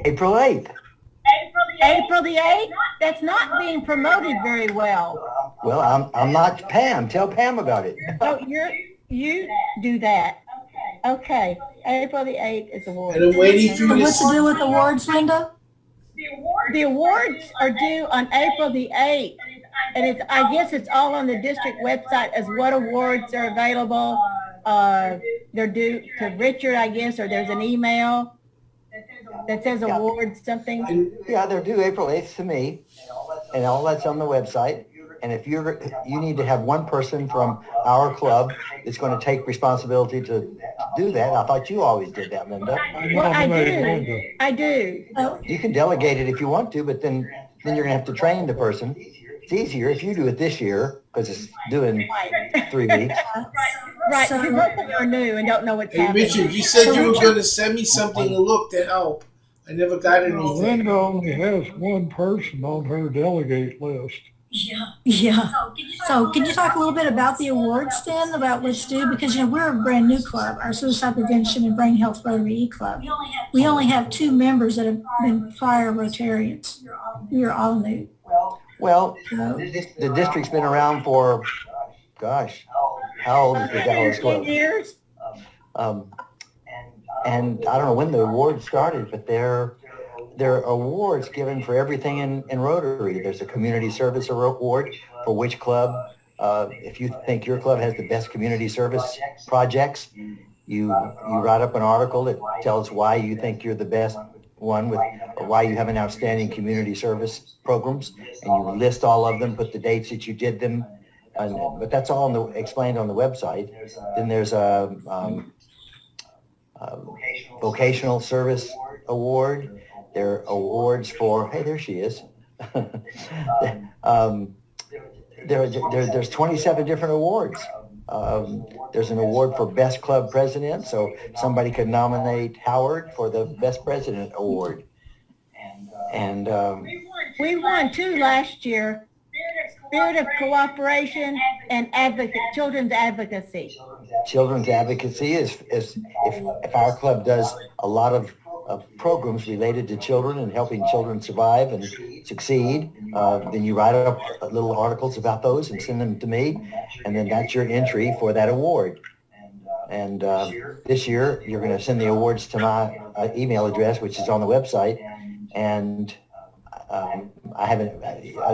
April 8th. April the 8th? That's not being promoted very well. Well, I'm not Pam. Tell Pam about it. Oh, you do that. Okay. April the 8th is awards. And I'm waiting for you to... What's to do with awards, Linda? The awards are due on April the 8th. And I guess it's all on the district website as what awards are available. They're due to Richard, I guess, or there's an email that says awards something. Yeah, they're due April 8th to me, and all that's on the website. And if you need to have one person from our club that's going to take responsibility to do that. I thought you always did that, Linda. Well, I do. You can delegate it if you want to, but then you're going to have to train the person. It's easier if you do it this year because it's due in 3 weeks. Right, So- because most of you are new and don't know what's Hey, happening. Richard, you said So you were Richard- going to send me something to look to help. I never got anything. Linda only has one person on her delegate list. Yeah. So can you talk a little bit about the awards then, about what's due? Because, we're a brand new club, our Suicide Prevention and Brain Health Rotary E-Club. We only have 2 members that have been prior Rotarians. We are all new. Well, the district's been around for, gosh, how old is the Dallas 10 Club? years. And I don't know when the awards started, but they're awards given for everything in Rotary. There's a community service award for which club, if you think your club has the best community service projects, you write up an article that tells why you think you're the best one or why you have an outstanding community service programs, and you list all of them, put the dates that you did them, but that's all explained on the website. Then there's a vocational service award. There are awards for, hey, there she is. There's 27 different awards. There's an award for best club president, so somebody could nominate Howard for the best president award. And We won 2 last year. Spirit of Cooperation and Children's Advocacy. Children's advocacy is if our club does a lot of programs related to children and helping children survive and succeed, then you write up little articles about those and send them to me, and then that's your entry for that award. And this year, you're going to send the awards to my email address, which is on the website. And I haven't,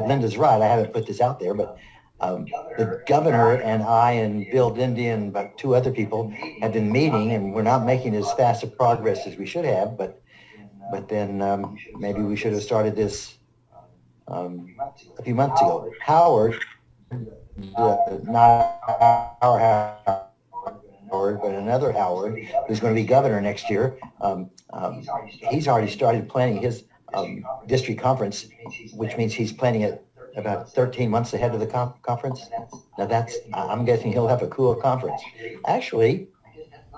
Linda's right, I haven't put this out there, but the governor and I and Bill Dindy and about 2 other people have been meeting, and we're not making as fast a progress as we should have, but then maybe we should have started this a few months ago. Howard, not our Howard, but another Howard, who's going to be governor next year, he's already started planning his district conference, which means he's planning it about 13 months ahead of the conference. Now I'm guessing he'll have a cool conference. Actually,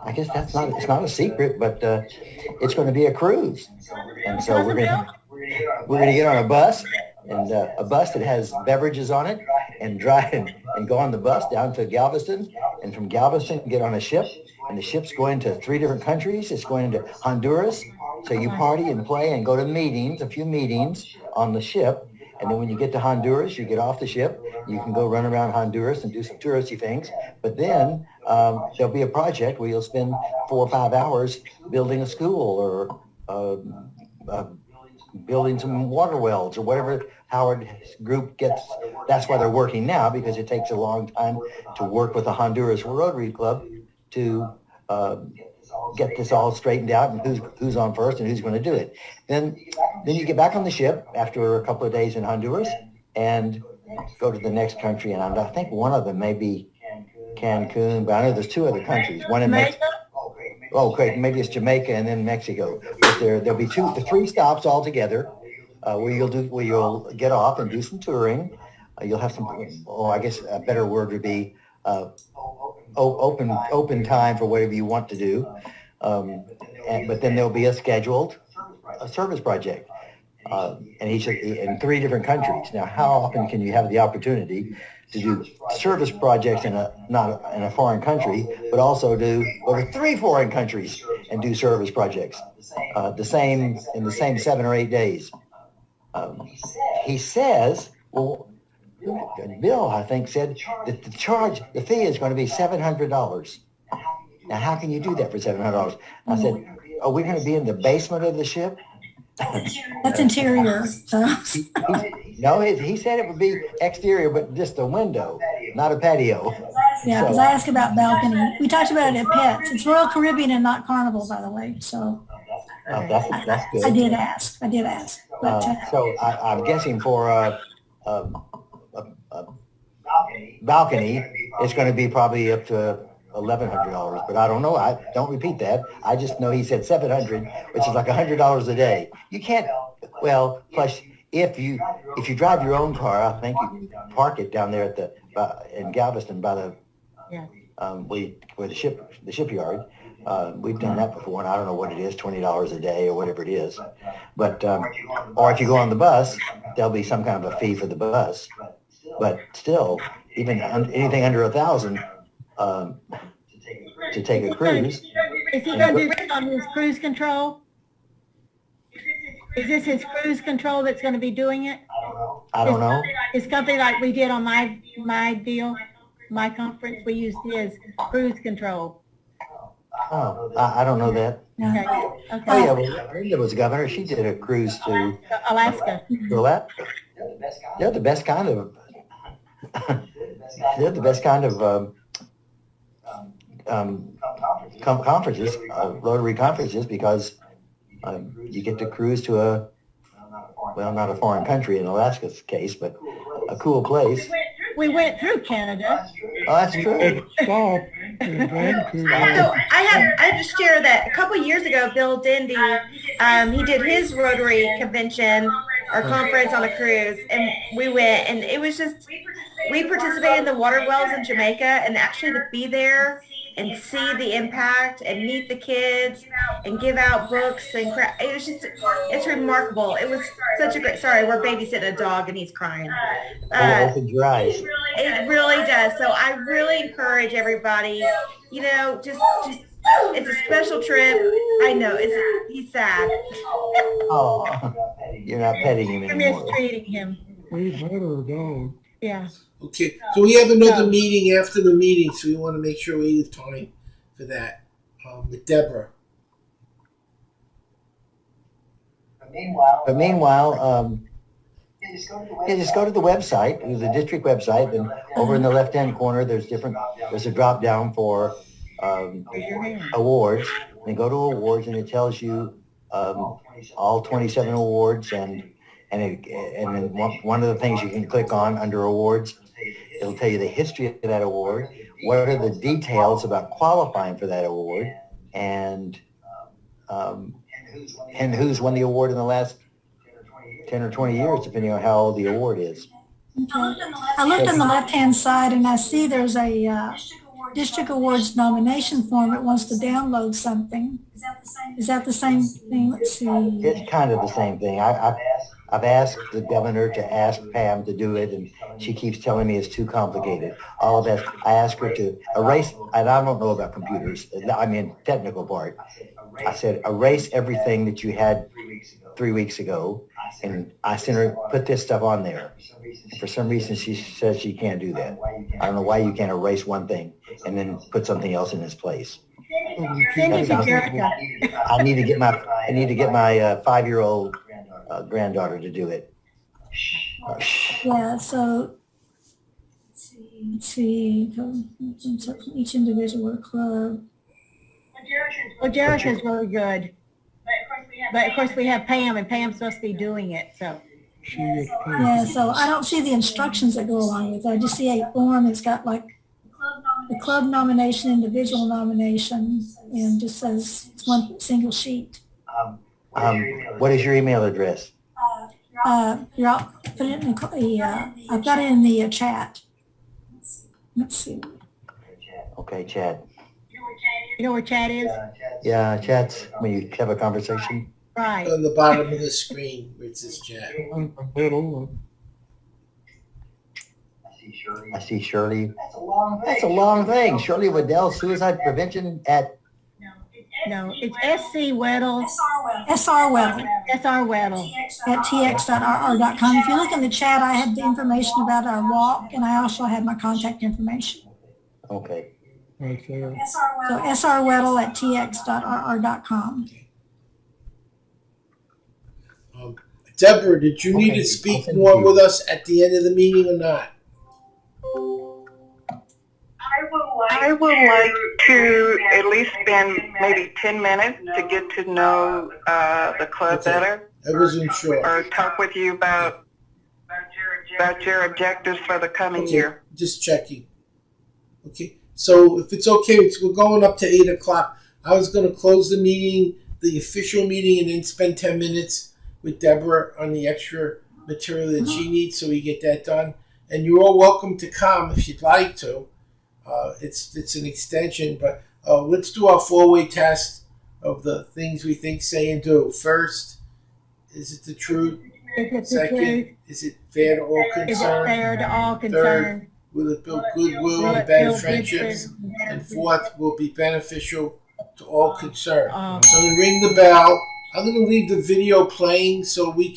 I guess it's not a secret, but it's going to be a cruise. And so we're going to get on a bus, and a bus that has beverages on it, and drive and go on the bus down to Galveston, and from Galveston get on a ship, and the ship's going to 3 different countries. It's going to Honduras. So you party and play and go to a few meetings on the ship. And then when you get to Honduras, you get off the ship. You can go run around Honduras and do some touristy things. But then there'll be a project where you'll spend 4 or 5 hours building a school or building some water wells or whatever Howard's group gets. That's why they're working now, because it takes a long time to work with the Honduras Rotary Club to get this all straightened out and who's on first and who's going to do it. Then you get back on the ship after a couple of days in Honduras and go to the next country. And I think one of them may be Cancun, but I know there's 2 other countries. One in Mexico. Oh, great. Maybe it's Jamaica and then Mexico. But there'll be 3 stops altogether where you'll get off and do some touring. You'll have some. I guess a better word would be open time for whatever you want to do. But then there'll be a scheduled service project, and in 3 different countries. Now, how often can you have the opportunity to do service projects not in a foreign country, but also go to 3 foreign countries and do service projects in the same 7 or 8 days? He says, well, Bill, I think, said that the fee is going to be $700. Now, how can you do that for $700? I said, are we going to be in the basement of the ship? That's interior. So. No, he said it would be exterior, but just a window, not a patio. Yeah, because I asked about balcony. We talked about it at Pets. It's Royal Caribbean and not Carnival, by the way. So that's good. I did ask. But, so I'm guessing for a balcony, it's going to be probably up to $1,100, but I don't know. I don't repeat that. I just know he said $700, which is like $100 a day. You can't. Well, plus if you if you drive your own car, I think you can park it down there at the in Galveston by the where the shipyard. We've done that before, and I don't know what it is, $20 a day or whatever it is. But or if you go on the bus, there'll be some kind of a fee for the bus. But still, even anything under 1,000 to take a cruise. Is he going to do this on his cruise control? Is this his cruise control that's going to be doing it? I don't know. It's something like we did on my deal, my conference. We used his cruise control. Oh, I don't know that. Okay. Oh yeah, well, Brenda was governor. She did a cruise to Alaska. They're the best kind of. They're the best kind of conferences, Rotary conferences, because you get to cruise to not a foreign country in Alaska's case, but a cool place. We went through Canada. Oh, that's true. Stop in Vancouver. So I have to share that a couple years ago, Bill Dindy, he did his Rotary convention or conference on a cruise, and we went, and it was just, we participated in the water wells in Jamaica, and actually to be there and see the impact and meet the kids and give out books and crap. It was just, it's remarkable. It was such a great, sorry, we're babysitting a dog and he's crying. Open your eyes. It really does. So I really encourage everybody, you know, just it's a special trip. I know, he's sad. Oh, you're not petting him You're anymore. mistreating him. We met her dog. Yeah. Okay, so we have another meeting after the meeting, so we want to make sure we leave time for that with Deborah. But meanwhile, just go to the website, the district website, and over in the left-hand corner, there's a drop down for awards. And go to awards, and it tells you all 27 awards, and then one of the things you can click on under awards, it'll tell you the history of that award, what are the details about qualifying for that award, and who's won the award in the last 10 or 20 years, depending on how old the award is. Okay. I looked on the left-hand side and I see there's a district awards nomination form. It wants to download something. Is that the same thing? Let's see. It's kind of the same thing. I've asked the governor to ask Pam to do it, and she keeps telling me it's too complicated. I asked her to erase, and I don't know about computers, I mean technical part. I said, erase everything that you had 3 weeks ago, and I sent her, put this stuff on there. For some reason, she says she can't do that. I don't know why you can't erase one thing and then put something else in its place. Send it to Jerica. I need to get my 5-year-old granddaughter to do it. Yeah, so let's see. Each individual or club. Well, Jerica's really good. But of course we have Pam, and Pam's supposed to be doing it, so. Yeah, so I don't see the instructions that go along with it. I just see a form. It's got like the club nomination, individual nomination, and just says it's one single sheet. What is your email address? I'll put it in I've got it in the chat. Let's see. Okay, chat. You know where chat is? Yeah, chat's when you have a conversation. Right. On the bottom of the screen where it says chat. In the middle. I see Shirley. That's a long thing. Shirley Waddell, suicide prevention at. No, it's SC Weddle. SR Weddle. SR Weddle. At tx.rr.com. If you look in the chat, I have the information about our walk, and I also have my contact information. Okay. Right there. So SR Weddle at tx.rr.com. Deborah, did you need to speak more with us at the end of the meeting or not? I would like to at least spend maybe 10 minutes to get to know the club better. I wasn't sure. Or talk with you about your objectives for the coming year. Just checking. Okay, so if it's okay, we're going up to 8 o'clock. I was going to close the meeting, the official meeting, and then spend 10 minutes with Deborah on the extra material that she needs, so we get that done. And you're all welcome to come if you'd like to. It's an extension, but let's do our four-way test of the things we think, say, and do. First, is it the truth? Is it the Second, truth? is it fair to all Is it concerned? fair to all Third, concerned? will it build goodwill Will and it better build friendships? goodwill And fourth, will be beneficial to all concerned. Um, So I'm gonna ring the bell. I'm gonna leave the video playing so you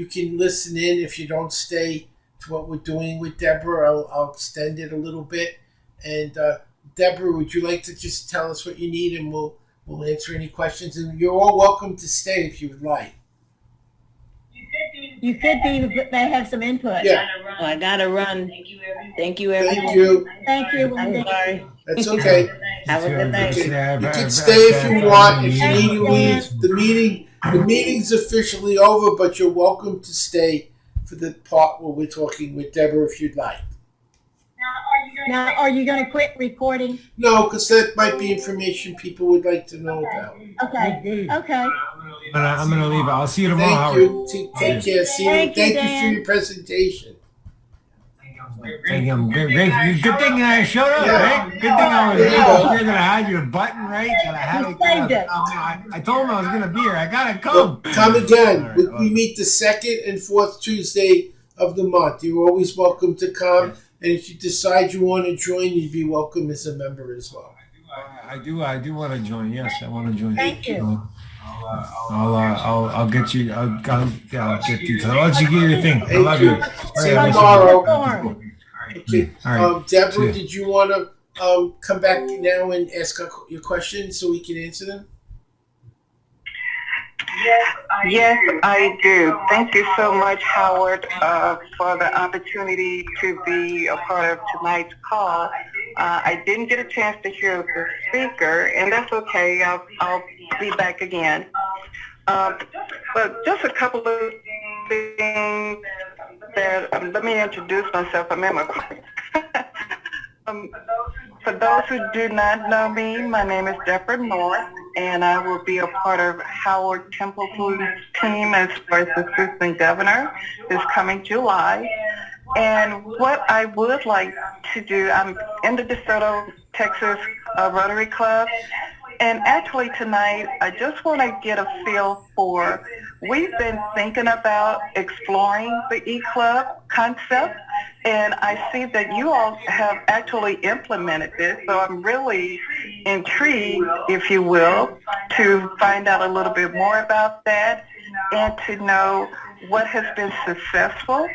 can listen in. If you don't stay to what we're doing with Deborah, I'll extend it a little bit. And Deborah, would you like to just tell us what you need, and we'll answer any questions. And you're all welcome to stay if you would like. You said they have some input. Yeah. Well, I gotta run. Thank you, everyone. Thank you. Thank you, I'm Wendy. sorry. That's okay. Have a good night. You can stay if you want. If you need to leave, the meeting's officially over, but you're welcome to stay for the part where we're talking with Deborah if you'd like. Now, are you going to quit recording? No, because that might be information people would like to know about. Okay. Okay. I'm gonna leave it. I'll see you tomorrow, Thank Howard. you. Take care. See you. Thank you, Thank you Dan. for your presentation. Thank you. Good thing I showed up, Yeah. right? Good thing I was There you here. go. You're gonna have your button right. That I had You it. saved it. I told him I was gonna be here. I gotta Well, come. come again. All right, We meet the second and fourth Tuesday of the month. You're always welcome to come. Yes. And if you decide you want to join, you'd be welcome as a member as well. I do want to join. Yes, I want to join. Thank you. I'll get you. I'll get you. I'll let you get your thing. I love you. See you All right, tomorrow. Okay. All right. Deborah, See ya. did you want to come back now and ask your questions so we can answer them? Yes, I do. Thank you so much, Howard, for the opportunity to be a part of tonight's call. I didn't get a chance to hear the speaker, and that's okay. I'll be back again. But just a couple of things that, let me introduce myself. I'm Emma. For those who do not know me, my name is Deborah North, and I will be a part of Howard Templeton's team as far as assistant governor this coming July. And what I would like to do, I'm in the DeSoto, Texas Rotary Club, and actually tonight I just want to get a feel for, we've been thinking about exploring the E-Club concept, and I see that you all have actually implemented this, so I'm really intrigued, if you will, to find out a little bit more about that and to know what has been successful,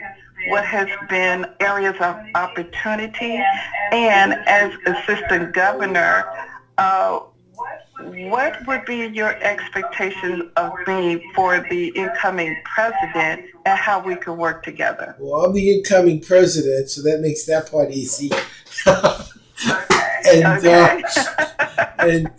what has been areas of opportunity, and as assistant governor, what would be your expectations of me for the incoming president and how we could work together? Well, I'm the incoming president, so that makes that part easy.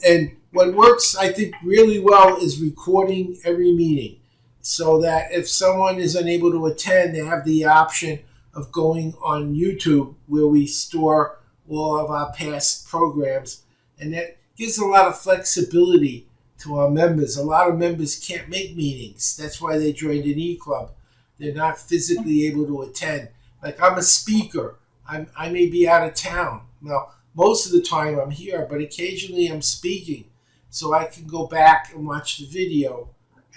And what works, I think, really well is recording every meeting, so that if someone is unable to attend, they have the option of going on YouTube, where we store all of our past programs, and that gives a lot of flexibility to our members. A lot of members can't make meetings. That's why they joined an E-Club. They're not physically able to attend. Like, I'm a speaker. I may be out of town. Now, most of the time I'm here, but occasionally I'm speaking. So I can go back and watch the video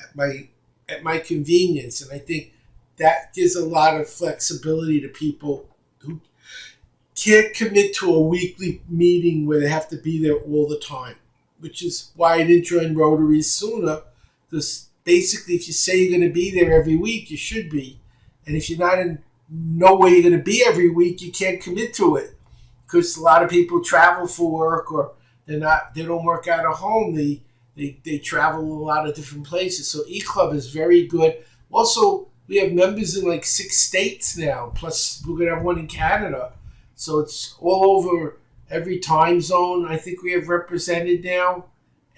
at my convenience. And I think that gives a lot of flexibility to people who can't commit to a weekly meeting where they have to be there all the time, which is why I didn't join Rotary sooner. Because basically, if you say you're going to be there every week, you should be. And if you're not in know where you're going to be every week, you can't commit to it. Because a lot of people travel for work, or they don't work out of home. They travel a lot of different places. So E-Club is very good. Also, we have members in like 6 states now. Plus, we're going to have one in Canada. So it's all over every time zone. I think we have represented now,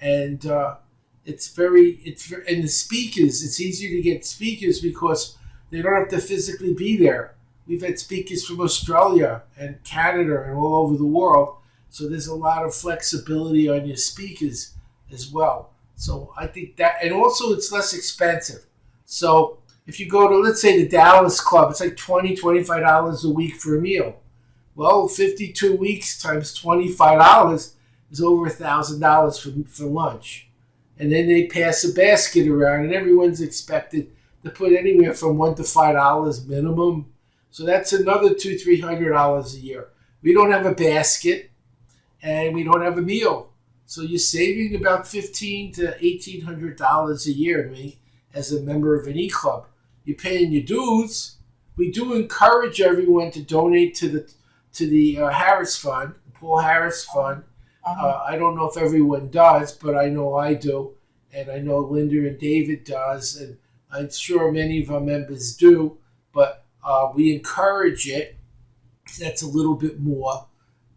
and and the speakers. It's easier to get speakers because they don't have to physically be there. We've had speakers from Australia and Canada and all over the world. So there's a lot of flexibility on your speakers as well. So I think that, and also it's less expensive. So if you go to, let's say, the Dallas Club, it's like $25 a week for a meal. Well, 52 weeks times $25 is over $1,000 for lunch. And then they pass a basket around, and everyone's expected to put anywhere from $1 to $5 minimum. So that's another $200-300 a year. We don't have a basket, and we don't have a meal. So you're saving about $1,500 to $1,800 a year, me, as a member of an e-club. You're paying your dues. We do encourage everyone to donate to the Harris Fund, the Paul Harris Fund. I don't know if everyone does, but I know I do, and I know Linda and David does, and I'm sure many of our members do, but we encourage it. That's a little bit more,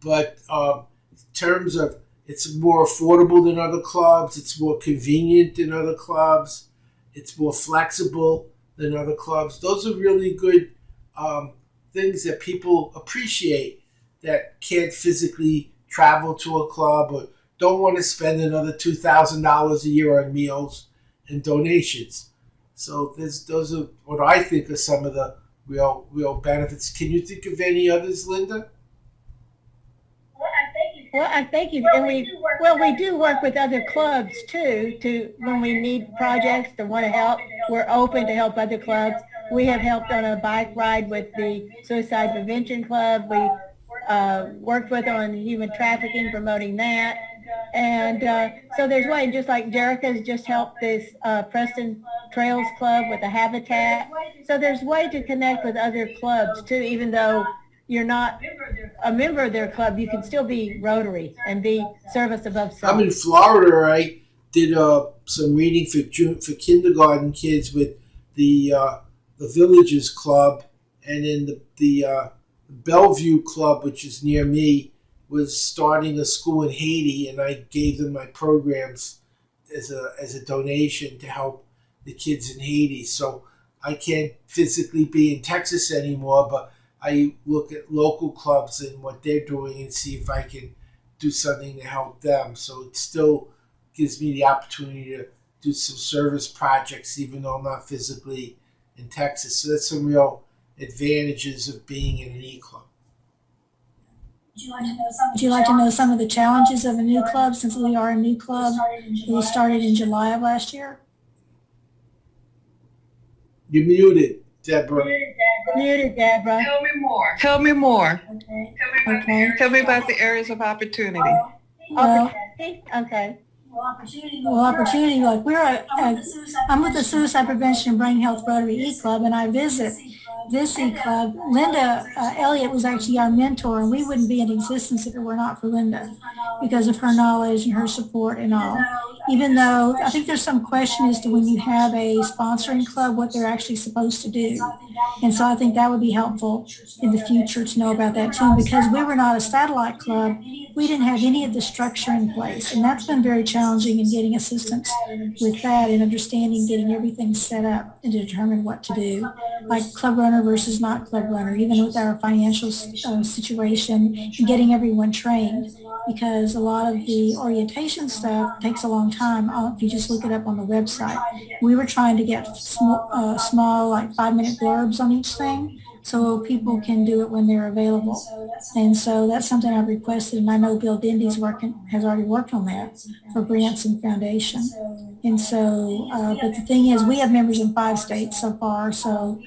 but in terms of it's more affordable than other clubs, it's more convenient than other clubs, it's more flexible than other clubs. Those are really good things that people appreciate that can't physically travel to a club or don't want to spend another $2,000 a year on meals and donations. So those are what I think are some of the real benefits. Can you think of any others, Linda? Well, I thank you. And we do work with other clubs too, when we need projects to want to help. We're open to help other clubs. We have helped on a bike ride with the Suicide Prevention Club. We worked with on human trafficking, promoting that. And so there's way, just like Jerica's just helped this Preston Trails Club with the Habitat. So there's way to connect with other clubs too, even though you're not a member of their club, you can still be Rotary and be service above self. I'm in Florida. I did some reading for kindergarten kids with the Villages Club, and then the Bellevue Club, which is near me, was starting a school in Haiti, and I gave them my programs as a donation to help the kids in Haiti. So I can't physically be in Texas anymore, but I look at local clubs and what they're doing and see if I can do something to help them. So it still gives me the opportunity to do some service projects, even though I'm not physically in Texas. So that's some real advantages of being in an e-club. Would you like to know some of the challenges of a new club, since we are a new club? We started in July of last year. You're muted, Deborah. Muted, Deborah. Tell me more. Tell me more. Okay. Tell me about the areas of opportunity. Well, Okay. Well, opportunity, like I'm with the Suicide Prevention and Brain Health Rotary E-Club, and I visit this E-Club. Linda Elliott was actually our mentor, and we wouldn't be in existence if it were not for Linda because of her knowledge and her support and all. Even though I think there's some question as to when you have a sponsoring club, what they're actually supposed to do. And so I think that would be helpful in the future to know about that too, because we were not a satellite club. We didn't have any of the structure in place, and that's been very challenging in getting assistance with that and understanding, getting everything set up and to determine what to do, like club runner versus not club runner, even with our financial situation and getting everyone trained, because a lot of the orientation stuff takes a long time if you just look it up on the website. We were trying to get small like 5-minute blurbs on each thing so people can do it when they're available. And so that's something I've requested, and I know Bill Dindy's has already worked on that for Branson Foundation. And so, but the thing is, we have members in 5 states so far, so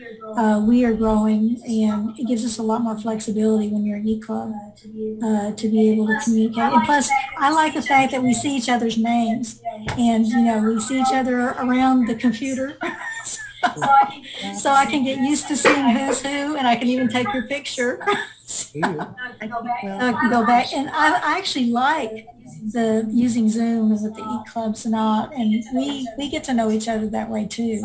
we are growing, and it gives us a lot more flexibility when you're an e-club to be able to communicate. And plus, I like the fact that we see each other's names, and we see each other around the computer. So I can get used to seeing who's who, and I can even take your picture. So I can go back, and I actually like the using Zoom and with the e-clubs and all, and we get to know each other that way too.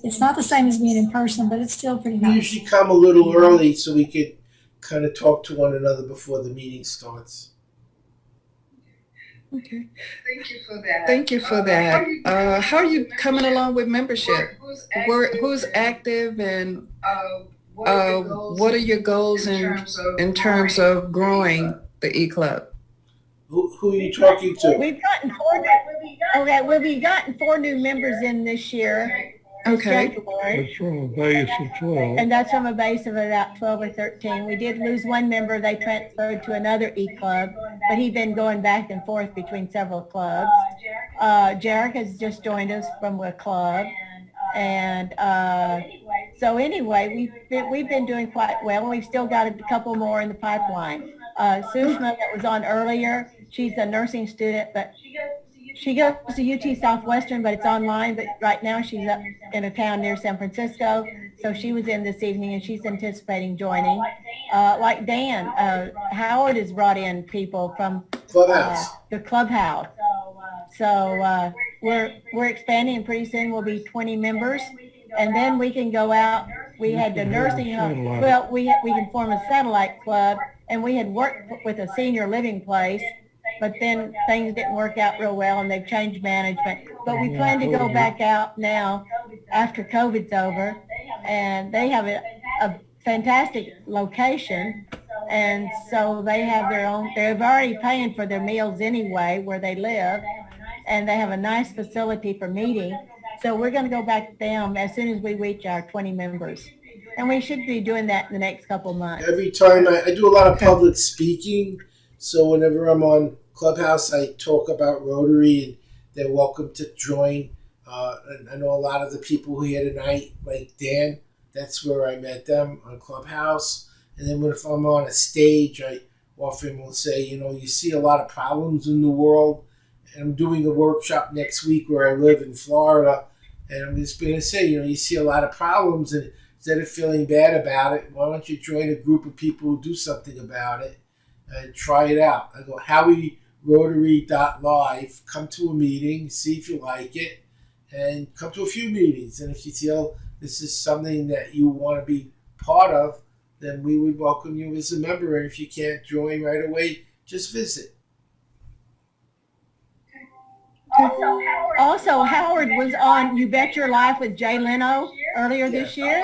It's not the same as being in person, but it's still pretty nice. We usually come a little early so we could kind of talk to one another before the meeting starts. Okay. Thank you for that. Thank you for that. How are you coming along with membership? Who's active, and what are your goals in terms of growing the e-club? Who are you talking to? We've gotten 4 new members in this year, Okay. January. That's from a base of 12. And that's from a base of about 12 or 13. We did lose one member. They transferred to another E-club, but he'd been going back and forth between several clubs. Jarek has just joined us from a club. And so anyway, we've been doing quite well. We've still got a couple more in the pipeline. Sushma that was on earlier, she's a nursing student, but she goes to UT Southwestern, but it's online. But right now she's up in a town near San Francisco. So she was in this evening and she's anticipating joining. Like Dan, Howard has brought in people from the clubhouse. So we're expanding, and pretty soon we'll be 20 members. And then we can go out. We had the nursing home. Well, we can form a satellite club, and we had worked with a senior living place. But then things didn't work out real well, and they've changed management. But we plan to go back out now after COVID's over, and they have a fantastic location, and so they have their own. They're already paying for their meals anyway where they live, and they have a nice facility for meeting. So we're going to go back to them as soon as we reach our 20 members. And we should be doing that in the next couple of months. Every time I do a lot of public speaking, so whenever I'm on Clubhouse, I talk about Rotary, and they're welcome to join. And I know a lot of the people here tonight, like Dan, that's where I met them, on Clubhouse. And then if I'm on a stage, I often will say, you see a lot of problems in the world. And I'm doing a workshop next week where I live in Florida. And I'm just going to say, you see a lot of problems, and instead of feeling bad about it, why don't you join a group of people who do something about it and try it out? I go, HowieRotary.live, come to a meeting, see if you like it, and come to a few meetings. And if you feel this is something that you want to be part of, then we would welcome you as a member. And if you can't join right away, just visit. Also, Howard was on You Bet Your Life with Jay Leno earlier this year.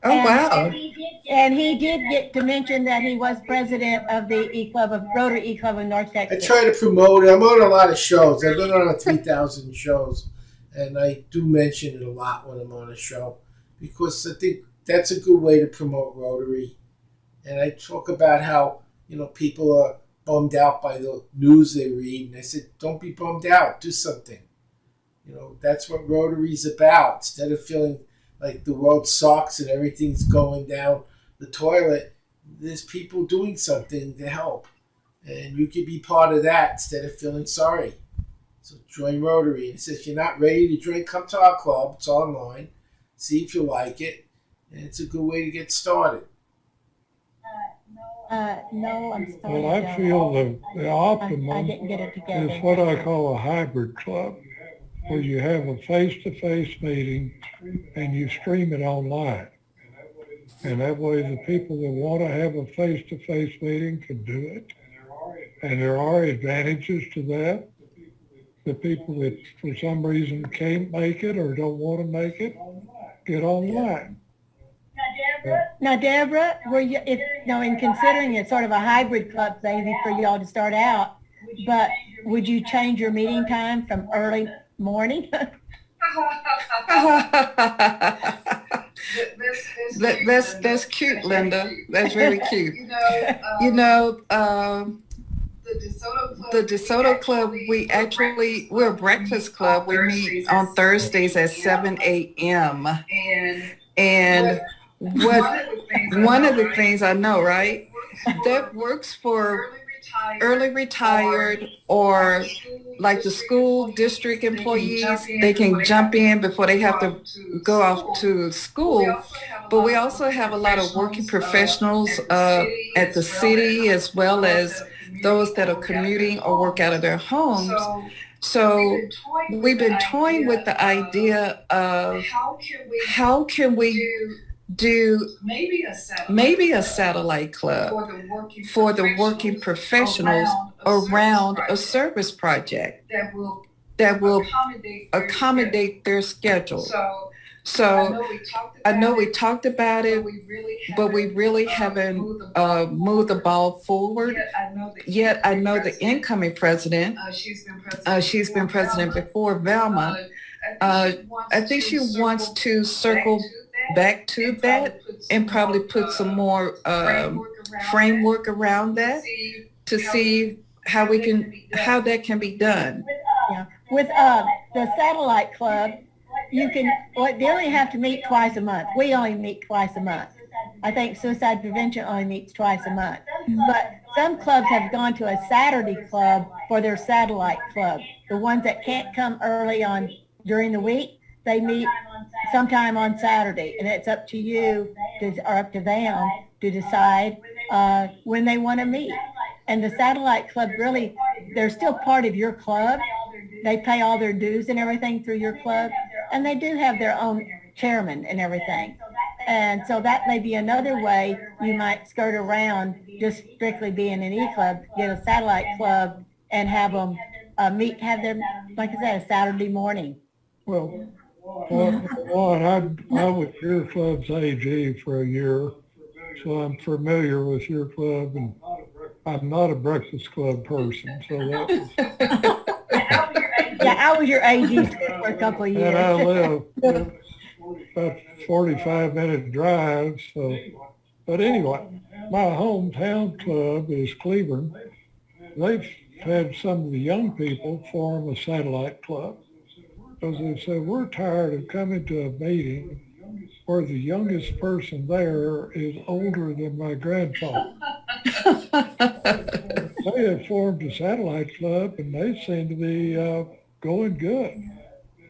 Oh, wow. And he did get to mention that he was president of the E-Club of Rotary E-Club of North I Texas. try to promote it. I'm on a lot of shows. I've been on 3,000 shows, and I do mention it a lot when I'm on a show because I think that's a good way to promote Rotary. And I talk about how, people are bummed out by the news they read, and I said, don't be bummed out. Do something. That's what Rotary's about. Instead of feeling like the world sucks and everything's going down the toilet, there's people doing something to help. And you could be part of that instead of feeling sorry. So join Rotary. And if you're not ready to join, come to our club. It's online. See if you like it. And it's a good way to get started. No, I'm sorry. Well, I feel the optimum I didn't get it together. is what I call a hybrid club, where you have a face-to-face meeting and you stream it online. And that way the people that want to have a face-to-face meeting can do it. And there are advantages to that. The people that for some reason can't make it or don't want to make it, get online. Now, Deborah, were you, in considering it sort of a hybrid club thing for y'all to start out, but would you change your meeting time from early morning? That's cute, Linda. That's very cute. The DeSoto Club, we're a breakfast club. We meet on Thursdays at 7 a.m. And one of the things I know, right, that works for early retired or like the school district employees, they can jump in before they have to go off to school. But we also have a lot of working professionals at the city, as well as those that are commuting or work out of their homes. So we've been toying with the idea of how can we do maybe a satellite club for the working professionals around a service project that will accommodate their schedule. So I know we talked about it, but we really haven't moved the ball forward. Yet I know the incoming president, she's been president before, Velma, I think she wants to circle back to that and probably put some more framework around that to see how that can be done. Yeah, with the satellite club, they only have to meet twice a month. We only meet twice a month. I think suicide prevention only meets twice a month. But some clubs have gone to a Saturday club for their satellite club. The ones that can't come early on during the week, they meet sometime on Saturday, and it's up to you or up to them to decide when they want to meet. And the satellite club, really, they're still part of your club. They pay all their dues and everything through your club, and they do have their own chairman and everything. And so that may be another way you might skirt around just strictly being an E-club, get a satellite club and have them have their, like I said, a Saturday morning. Well, I was your club's AG for a year, so I'm familiar with your club, and I'm not a breakfast club person, so that was... Yeah, I was your AG for a couple of years. And I live about 45-minute drive, so, but anyway, my hometown club is Cleveland. They've had some of the young people form a satellite club because they said, we're tired of coming to a meeting where the youngest person there is older than my grandfather. They have formed a satellite club, and they seem to be going good.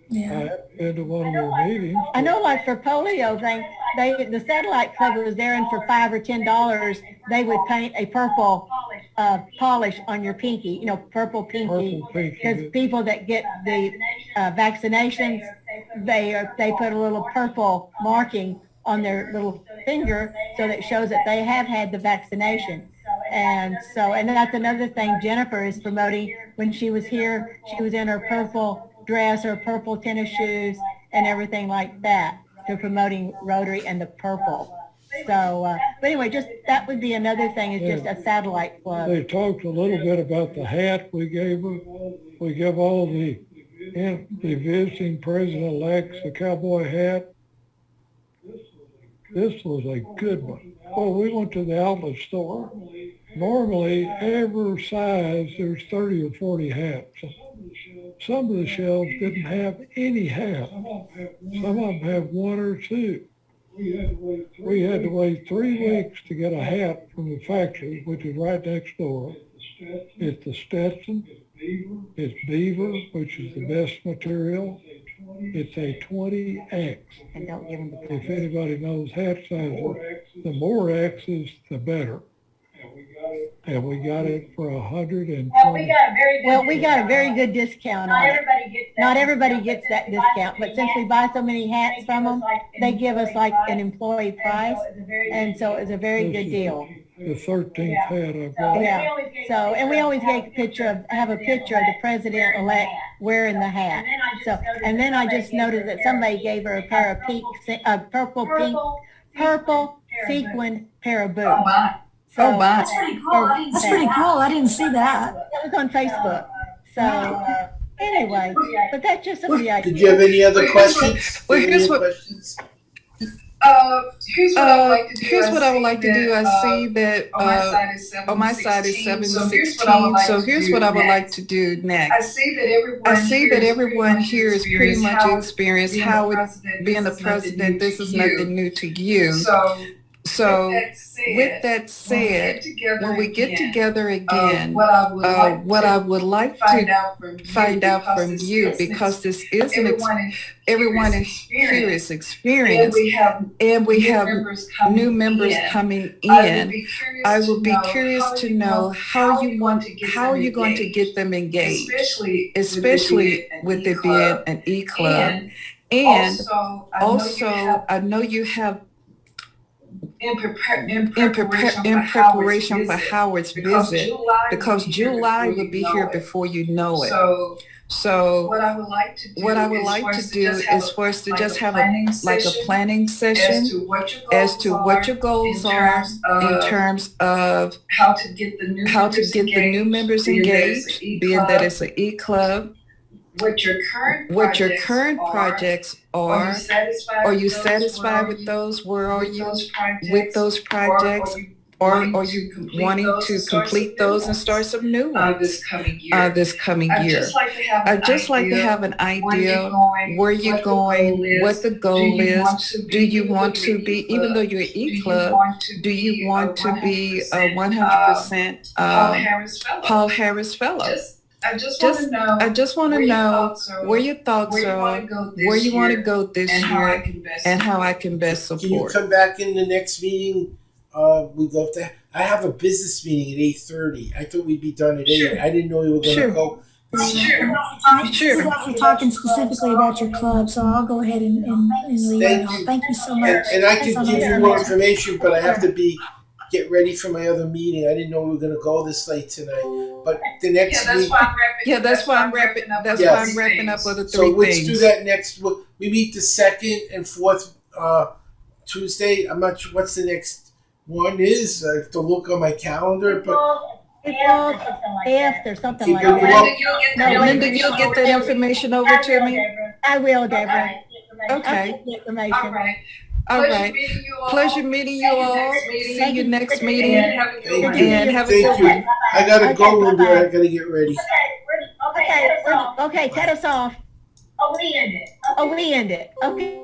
Yeah. I haven't been to one of their meetings. I know, like for polio thing, the satellite club was there, and for $5 or $10, they would paint a purple polish on your pinky, purple pinky. Because people that get the vaccinations, they put a little purple marking on their little finger so that it shows that they have had the vaccination. And that's another thing Jennifer is promoting. When she was here, she was in her purple dress, her purple tennis shoes, and everything like that, to promoting Rotary and the purple. So, but anyway, just that would be another thing, is just a satellite club. They talked a little bit about the hat we gave her. We give all the visiting president-elects a cowboy hat. This was a good one. Well, we went to the outlet store. Normally, every size, there's 30 or 40 hats. Some of the shelves didn't have any hats. Some of them have one or two. We had to wait 3 weeks to get a hat from the factory, which is right next door. It's the Stetson. It's Beaver, which is the best material. It's a 20X. And don't give them the If anybody knows hat sizes, the more X's, the better. And we got it for $120. Well, we got a very good discount on it. Not everybody gets that discount, but since we buy so many hats from them, they give us like an employee price, and so it's a very good deal. The 13th hat I've got. Yeah. So, and we always have a picture of the president-elect wearing the hat. So, and then I just noticed that somebody gave her a pair of purple sequined pair of boots. So, That's pretty cool. That's pretty cool. I didn't see that. It was on Facebook. So, anyway, but that's just some of the ideas. Did you have any other questions? Well, here's what I would like to do. I see that on my side is 7:16. So here's what I would like to do next. I see that everyone here is pretty much experienced how being the president. This is nothing new to you. So with that said, when we get together again, what I would like to find out from you, because this is everyone here is experienced, and we have new members coming in. I would be curious to know how you're going to get them engaged, especially with it being an E-club. And also, I know you have in preparation for Howard's visit, because July will be here before you know it. So what I would like to do is for us to just have a planning session as to what your goals are in terms of how to get the new members engaged, being that it's an E-club, what your current projects are. Are you satisfied with those? Where are you with those projects? Or are you wanting to complete those and start some new ones this coming year? I'd just like to have an idea where you're going, what the goal is. Do you want to be, even though you're an E-Club, do you want to be a 100% Paul Harris Fellow? I just want to know where your thoughts are, where you want to go this year, and how I can best support. Can you come back in the next meeting? We'd love to. I have a business meeting at 8:30. I thought we'd be done at 8. I didn't know you were going to go. Sure. We're talking specifically about your club, so I'll go ahead and leave it all. Thank you so much. And I can give you more information, but I have to get ready for my other meeting. I didn't know we were going to go this late tonight. But the next meeting. That's why I'm wrapping up other 3 things. So let's do that next. We meet the 2nd and 4th Tuesday. I'm not sure what's the next one is. I have to look on my calendar, but April 5th or something like that. Linda, you'll get that information over to me? I will, Deborah. Okay. All right. All right. Pleasure meeting you all. See you next meeting. Thank you. And have a good one. I gotta go, Linda. I gotta get ready. Okay, cut us off. We end it. Okay.